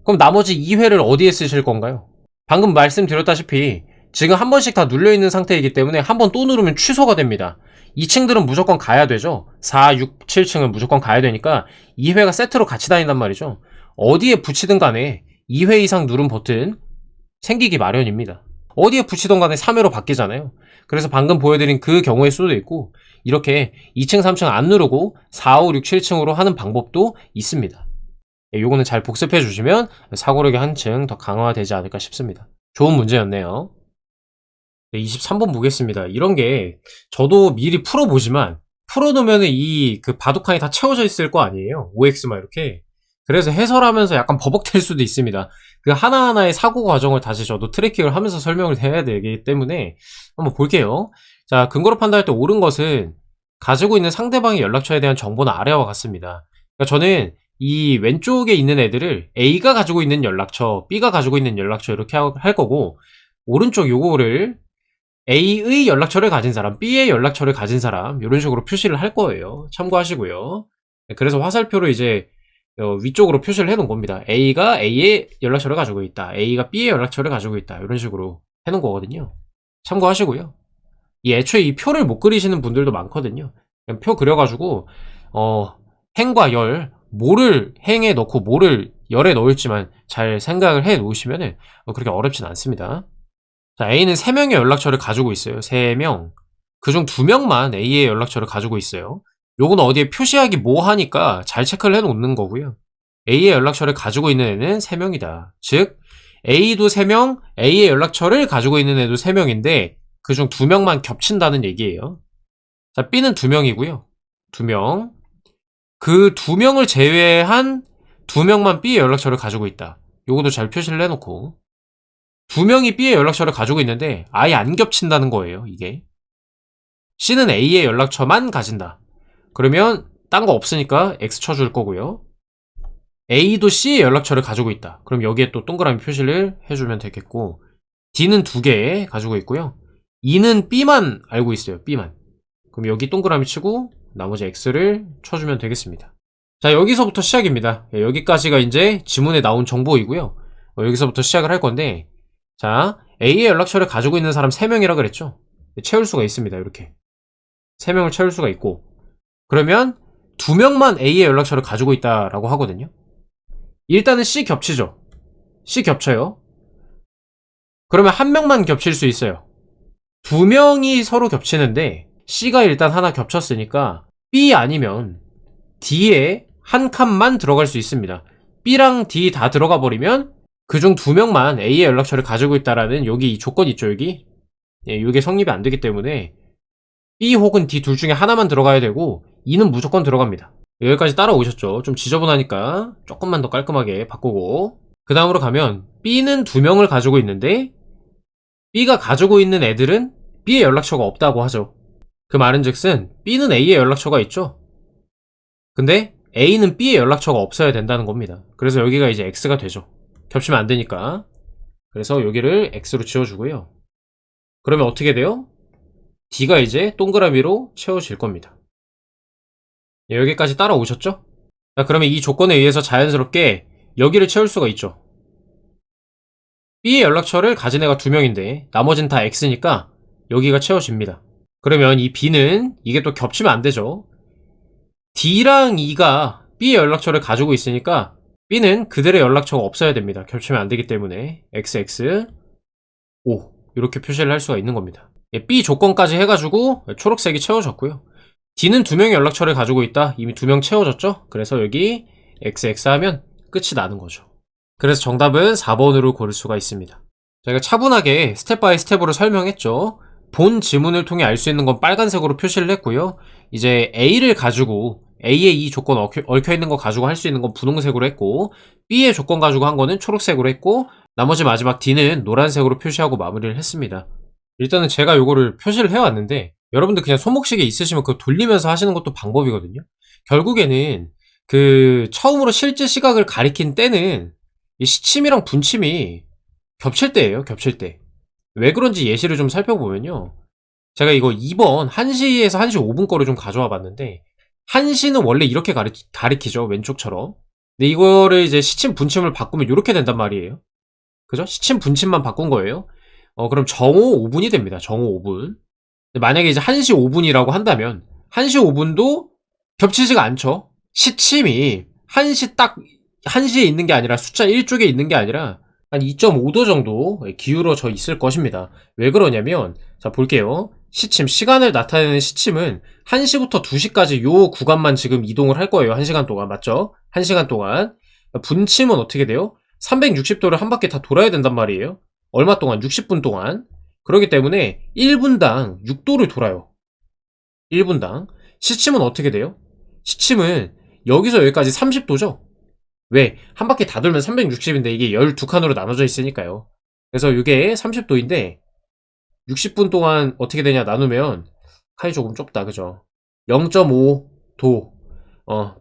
그럼 나머지 2회를 어디에 쓰실 건가요? 방금 말씀드렸다시피 지금 한 번씩 다 눌려있는 상태이기 때문에 한 번 또 누르면 취소가 됩니다. 2층들은 무조건 가야 되죠. 4, 6, 7층은 무조건 가야 되니까 2회가 세트로 같이 다닌단 말이죠. 어디에 붙이든 간에 2회 이상 누른 버튼 생기기 마련입니다. 어디에 붙이든 간에 3회로 바뀌잖아요. 그래서 방금 보여드린 그 경우의 수도 있고 이렇게 2층, 3층 안 누르고 4, 5, 6, 7층으로 하는 방법도 있습니다. 요거는 잘 복습해 주시면 사고력이 한층 더 강화되지 않을까 싶습니다. 좋은 문제였네요. 23번 보겠습니다. 이런 게 저도 미리 풀어보지만 풀어놓으면 이 그 바둑칸이 다 채워져 있을 거 아니에요. OX만 이렇게. 그래서 해설하면서 약간 버벅될 수도 있습니다. 그 하나하나의 사고 과정을 다시 저도 트래킹을 하면서 설명을 해야 되기 때문에 한번 볼게요. 자, 근거로 판단할 때 옳은 것은 가지고 있는 상대방의 연락처에 대한 정보는 아래와 같습니다. 그러니까 저는 이 왼쪽에 있는 애들을 A가 가지고 있는 연락처, B가 가지고 있는 연락처 이렇게 할 거고 오른쪽 요거를 A의 연락처를 가진 사람, B의 연락처를 가진 사람 이런 식으로 표시를 할 거예요. 참고하시고요. 그래서 화살표로 이제 위쪽으로 표시를 해놓은 겁니다. A가 A의 연락처를 가지고 있다. A가 B의 연락처를 가지고 있다. 이런 식으로 해놓은 거거든요. 참고하시고요. 애초에 이 표를 못 그리시는 분들도 많거든요. 그냥 표 그려가지고 행과 열, 뭐를 행에 넣고 뭐를 열에 넣을지만 잘 생각을 해 놓으시면 그렇게 어렵진 않습니다. 자, A는 3명의 연락처를 가지고 있어요. 3명. 그중 2명만 A의 연락처를 가지고 있어요. 요거는 어디에 표시하기 뭐 하니까 잘 체크를 해 놓는 거고요. A의 연락처를 가지고 있는 애는 3명이다. 즉 A도 3명, A의 연락처를 가지고 있는 애도 3명인데 그중 2명만 겹친다는 얘기예요. 자, B는 2명이고요. 2명. 그 2명을 제외한 2명만 B의 연락처를 가지고 있다. 요것도 잘 표시를 해놓고 2명이 B의 연락처를 가지고 있는데 아예 안 겹친다는 거예요. 이게 C는 A의 연락처만 가진다. 그러면 딴 거 없으니까 X 쳐줄 거고요. A도 C의 연락처를 가지고 있다. 그럼 여기에 또 동그라미 표시를 해주면 되겠고 D는 2개 가지고 있고요. E는 B만 알고 있어요. B만. 그럼 여기 동그라미 치고 나머지 X를 쳐주면 되겠습니다. 자, 여기서부터 시작입니다. 여기까지가 이제 지문에 나온 정보이고요. 여기서부터 시작을 할 건데 자, A의 연락처를 가지고 있는 사람 3명이라 그랬죠. 채울 수가 있습니다. 이렇게 3명을 채울 수가 있고, 그러면 2명만 A의 연락처를 가지고 있다라고 하거든요. 일단은 C 겹치죠. C 겹쳐요. 그러면 1명만 겹칠 수 있어요. 2명이 서로 겹치는데 C가 일단 하나 겹쳤으니까 B 아니면 D에 한 칸만 들어갈 수 있습니다. B랑 D 다 들어가 버리면 그중 2명만 A의 연락처를 가지고 있다라는 여기 이 조건 있죠, 여기. 예, 이게 성립이 안 되기 때문에 B 혹은 D 둘 중에 하나만 들어가야 되고 E는 무조건 들어갑니다. 여기까지 따라오셨죠? 좀 지저분하니까 조금만 더 깔끔하게 바꾸고, 그 다음으로 가면 B는 2명을 가지고 있는데 B가 가지고 있는 애들은 B의 연락처가 없다고 하죠. 그 말은즉슨 B는 A의 연락처가 있죠. 근데 A는 B의 연락처가 없어야 된다는 겁니다. 그래서 여기가 이제 X가 되죠. 겹치면 안 되니까. 그래서 여기를 X로 지워주고요. 그러면 어떻게 돼요? D가 이제 동그라미로 채워질 겁니다. 예, 여기까지 따라오셨죠? 자, 그러면 이 조건에 의해서 자연스럽게 여기를 채울 수가 있죠. B의 연락처를 가진 애가 2명인데 나머지는 다 X니까 여기가 채워집니다. 그러면 이 B는 이게 또 겹치면 안 되죠. D랑 E가 B의 연락처를 가지고 있으니까 B는 그들의 연락처가 없어야 됩니다. 겹치면 안 되기 때문에 XX 5 이렇게 표시를 할 수가 있는 겁니다. B 조건까지 해가지고 초록색이 채워졌고요. D는 2명의 연락처를 가지고 있다. 이미 2명 채워졌죠? 그래서 여기 XX 하면 끝이 나는 거죠. 그래서 정답은 4번으로 고를 수가 있습니다. 저희가 차분하게 스텝 바이 스텝으로 설명했죠. 본 지문을 통해 알 수 있는 건 빨간색으로 표시를 했고요. 이제 A를 가지고 A의 이 조건 얽혀있는 거 가지고 할 수 있는 건 분홍색으로 했고, B의 조건 가지고 한 거는 초록색으로 했고, 나머지 마지막 D는 노란색으로 표시하고 마무리를 했습니다. 일단은 제가 요거를 표시를 해왔는데 여러분들 그냥 손목시계 있으시면 그거 돌리면서 하시는 것도 방법이거든요. 결국에는 그 처음으로 실제 시각을 가리킨 때는 이 시침이랑 분침이 겹칠 때예요. 겹칠 때. 왜 그런지 예시를 좀 살펴보면요. 제가 이거 2번 1시에서 1시 5분 거를 좀 가져와 봤는데 1시는 원래 이렇게 가리키죠. 왼쪽처럼. 근데 이거를 이제 시침 분침을 바꾸면 이렇게 된단 말이에요. 그죠? 시침 분침만 바꾼 거예요. 그럼 정오 5분이 됩니다. 정오 5분. 만약에 이제 1시 5분이라고 한다면 1시 5분도 겹치지가 않죠. 시침이 1시에 있는 게 아니라 숫자 1쪽에 있는 게 아니라 한 2.5도 정도 기울어져 있을 것입니다. 왜 그러냐면 자 볼게요. 시침, 시간을 나타내는 시침은 1시부터 2시까지 요 구간만 지금 이동을 할 거예요. 1시간 동안. 맞죠? 1시간 동안. 분침은 어떻게 돼요? 360도를 한 바퀴 다 돌아야 된단 말이에요. 얼마 동안? 60분 동안. 그렇기 때문에 1분당 6도를 돌아요. 1분당. 시침은 어떻게 돼요? 시침은 여기서 여기까지 30도죠? 왜? 한 바퀴 다 돌면 360인데 이게 12칸으로 나눠져 있으니까요. 그래서 이게 30도인데 60분 동안 어떻게 되냐 나누면 칸이 조금 좁다. 그죠? 0.5도.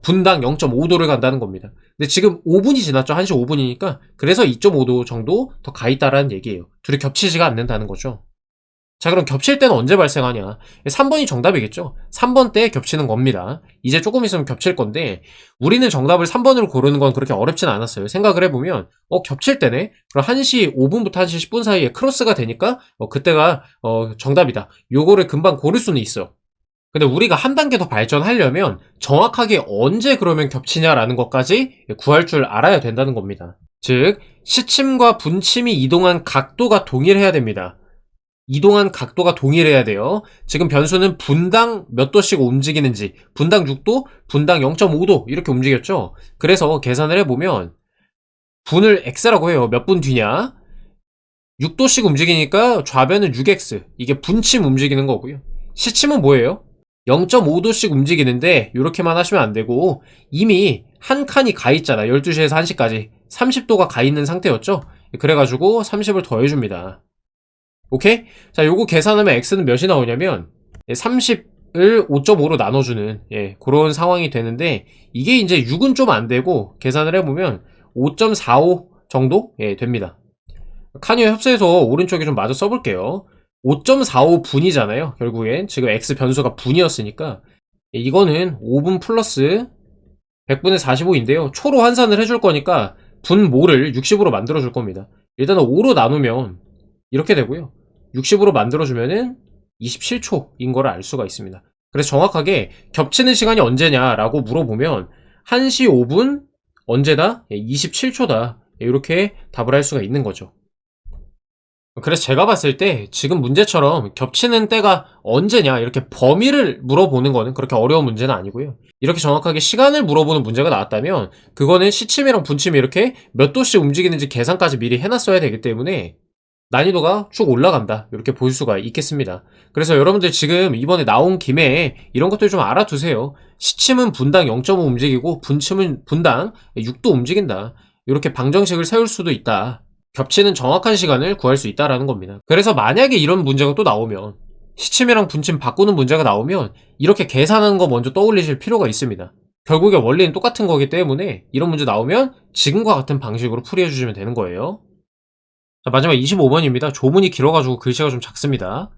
분당 0.5도를 간다는 겁니다. 근데 지금 5분이 지났죠. 1시 5분이니까. 그래서 2.5도 정도 더 가 있다라는 얘기예요. 둘이 겹치지가 않는다는 거죠. 자, 그럼 겹칠 때는 언제 발생하냐? 3번이 정답이겠죠? 3번 때 겹치는 겁니다. 이제 조금 있으면 겹칠 건데, 우리는 정답을 3번으로 고르는 건 그렇게 어렵진 않았어요. 생각을 해보면, 겹칠 때네? 그럼 1시 5분부터 1시 10분 사이에 크로스가 되니까, 그때가, 정답이다. 요거를 금방 고를 수는 있어. 근데 우리가 한 단계 더 발전하려면, 정확하게 언제 그러면 겹치냐라는 것까지 구할 줄 알아야 된다는 겁니다. 즉, 시침과 분침이 이동한 각도가 동일해야 됩니다. 이동한 각도가 동일해야 돼요. 지금 변수는 분당 몇 도씩 움직이는지, 분당 6도, 분당 0.5도 이렇게 움직였죠. 그래서 계산을 해보면 분을 x라고 해요. 몇 분 뒤냐? 6도씩 움직이니까 좌변은 6x. 이게 분침 움직이는 거고요. 시침은 뭐예요? 0.5도씩 움직이는데 이렇게만 하시면 안 되고 이미 한 칸이 가 있잖아. 12시에서 1시까지 30도가 가 있는 상태였죠. 그래가지고 30을 더해줍니다. 오케이? 자, 요거 계산하면 x는 몇이 나오냐면 30을 5.5로 나눠주는 그런 상황이 되는데 이게 이제 6은 좀 안 되고 계산을 해보면 5.45 정도 됩니다. 카니어 협소해서 오른쪽에 좀 마저 써볼게요. 5.45분이잖아요. 결국엔 지금 x 변수가 분이었으니까 이거는 5분 플러스 100분의 45인데요. 초로 환산을 해줄 거니까 분모를 60으로 만들어줄 겁니다. 일단은 5로 나누면 이렇게 되고요. 60으로 만들어주면은 27초인 걸 알 수가 있습니다. 그래서 정확하게 겹치는 시간이 언제냐라고 물어보면 1시 5분 언제다? 27초다. 이렇게 답을 할 수가 있는 거죠. 그래서 제가 봤을 때 지금 문제처럼 겹치는 때가 언제냐 이렇게 범위를 물어보는 거는 그렇게 어려운 문제는 아니고요. 이렇게 정확하게 시간을 물어보는 문제가 나왔다면 그거는 시침이랑 분침이 이렇게 몇 도씩 움직이는지 계산까지 미리 해놨어야 되기 때문에 난이도가 쭉 올라간다 이렇게 볼 수가 있겠습니다. 그래서 여러분들 지금 이번에 나온 김에 이런 것들 좀 알아두세요. 시침은 분당 0.5 움직이고 분침은 분당 6도 움직인다. 이렇게 방정식을 세울 수도 있다. 겹치는 정확한 시간을 구할 수 있다라는 겁니다. 그래서 만약에 이런 문제가 또 나오면 시침이랑 분침 바꾸는 문제가 나오면 이렇게 계산하는 거 먼저 떠올리실 필요가 있습니다. 결국에 원리는 똑같은 거기 때문에 이런 문제 나오면 지금과 같은 방식으로 풀이해 주시면 되는 거예요. 자, 마지막 25번입니다. 조문이 길어가지고 글씨가 좀 작습니다.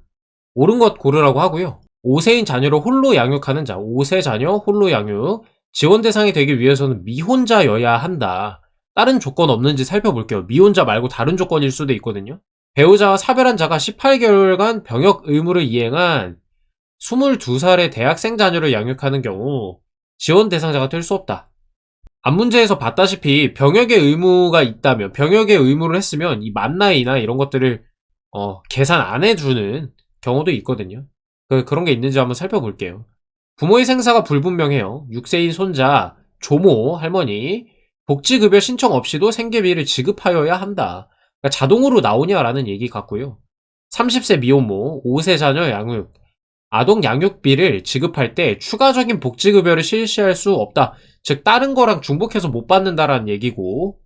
옳은 것 고르라고 하고요. 5세인 자녀를 홀로 양육하는 자, 5세 자녀 홀로 양육. 지원 대상이 되기 위해서는 미혼자여야 한다. 다른 조건 없는지 살펴볼게요. 미혼자 말고 다른 조건일 수도 있거든요. 배우자와 사별한 자가 18개월간 병역 의무를 이행한 22살의 대학생 자녀를 양육하는 경우 지원 대상자가 될 수 없다. 앞문제에서 봤다시피 병역의 의무가 있다면, 병역의 의무를 했으면 이 만 나이나 이런 것들을 계산 안 해주는 경우도 있거든요. 그런 게 있는지 한번 살펴볼게요. 부모의 생사가 불분명해요. 6세인 손자, 조모, 할머니, 복지급여 신청 없이도 생계비를 지급하여야 한다. 그러니까 자동으로 나오냐라는 얘기 같고요. 30세 미혼모, 5세 자녀 양육, 아동 양육비를 지급할 때 추가적인 복지급여를 실시할 수 없다. 즉 다른 거랑 중복해서 못 받는다라는 얘기고,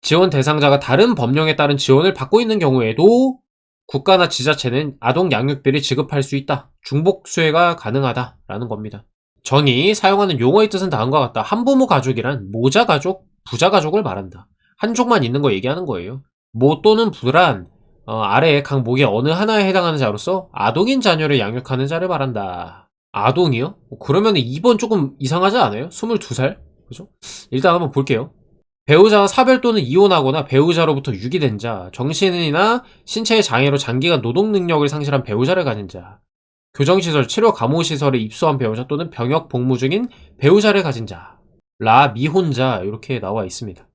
지원 대상자가 다른 법령에 따른 지원을 받고 있는 경우에도 국가나 지자체는 아동 양육비를 지급할 수 있다. 중복 수혜가 가능하다라는 겁니다. 정의, 사용하는 용어의 뜻은 다음과 같다. 한부모 가족이란 모자 가족, 부자 가족을 말한다. 한족만 있는 거 얘기하는 거예요. 모 또는 부란 아래의 각 목의 어느 하나에 해당하는 자로서 아동인 자녀를 양육하는 자를 말한다. 아동이요? 그러면 2번 조금 이상하지 않아요? 22살? 그죠? 일단 한번 볼게요. 배우자와 사별 또는 이혼하거나 배우자로부터 유기된 자, 정신이나 신체의 장애로 장기간 노동 능력을 상실한 배우자를 가진 자, 교정시설, 치료 감호시설에 입소한 배우자 또는 병역 복무 중인 배우자를 가진 자, 미혼자 이렇게 나와 있습니다.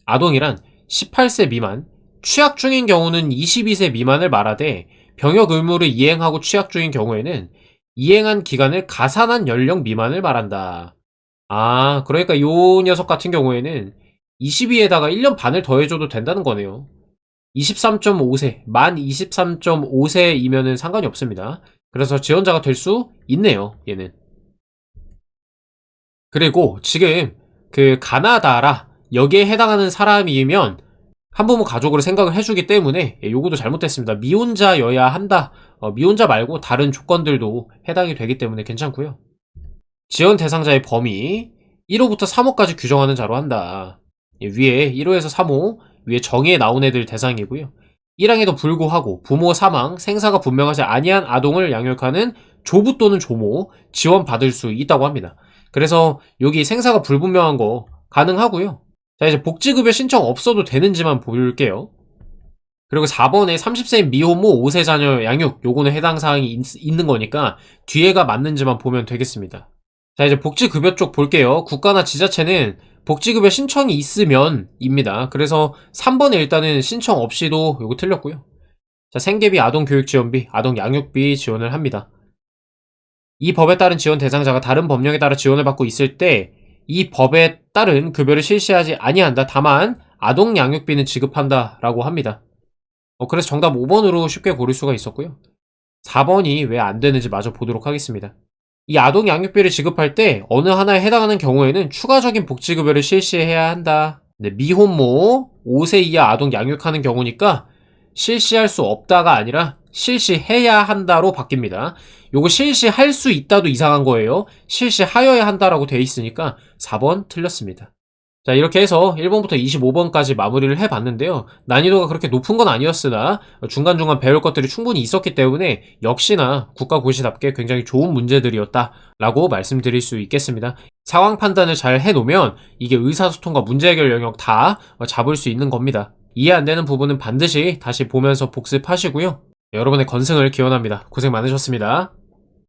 아동이란 18세 미만, 취약 중인 경우는 22세 미만을 말하되 병역 의무를 이행하고 취약 중인 경우에는 이행한 기간을 가산한 연령 미만을 말한다. 그러니까 요 녀석 같은 경우에는 22에다가 1년 반을 더해줘도 된다는 거네요. 23.5세, 만 23.5세이면은 상관이 없습니다. 그래서 지원자가 될 수 있네요, 얘는. 그리고 지금 그 가나다라, 여기에 해당하는 사람이면 한부모 가족으로 생각을 해주기 때문에 요거도 잘못됐습니다. 미혼자여야 한다. 미혼자 말고 다른 조건들도 해당이 되기 때문에 괜찮고요. 지원 대상자의 범위 1호부터 3호까지 규정하는 자로 한다. 위에 1호에서 3호, 위에 정의에 나온 애들 대상이고요. 1항에도 불구하고 부모 사망, 생사가 분명하지 아니한 아동을 양육하는 조부 또는 조모 지원받을 수 있다고 합니다. 그래서 여기 생사가 불분명한 거 가능하고요. 자, 이제 복지급여 신청 없어도 되는지만 볼게요. 그리고 4번에 30세 미혼모 5세 자녀 양육, 요거는 해당 사항이 있는 거니까 뒤에가 맞는지만 보면 되겠습니다. 자, 이제 복지급여 쪽 볼게요. 국가나 지자체는 복지급여 신청이 있으면 입니다. 그래서 3번에 일단은 신청 없이도 요거 틀렸고요. 자, 생계비, 아동교육지원비, 아동양육비 지원을 합니다. 이 법에 따른 지원 대상자가 다른 법령에 따라 지원을 받고 있을 때 이 법에 따른 급여를 실시하지 아니한다. 다만 아동양육비는 지급한다 라고 합니다. 그래서 정답 5번으로 쉽게 고를 수가 있었고요. 4번이 왜 안 되는지 마저 보도록 하겠습니다. 이 아동 양육비를 지급할 때 어느 하나에 해당하는 경우에는 추가적인 복지급여를 실시해야 한다. 미혼모 5세 이하 아동 양육하는 경우니까 실시할 수 없다가 아니라 실시해야 한다로 바뀝니다. 요거 실시할 수 있다도 이상한 거예요. 실시하여야 한다라고 돼 있으니까 4번 틀렸습니다. 자, 이렇게 해서 1번부터 25번까지 마무리를 해봤는데요. 난이도가 그렇게 높은 건 아니었으나 중간중간 배울 것들이 충분히 있었기 때문에 역시나 국가고시답게 굉장히 좋은 문제들이었다라고 말씀드릴 수 있겠습니다. 상황 판단을 잘 해놓으면 이게 의사소통과 문제 해결 영역 다 잡을 수 있는 겁니다. 이해 안 되는 부분은 반드시 다시 보면서 복습하시고요. 여러분의 건승을 기원합니다. 고생 많으셨습니다.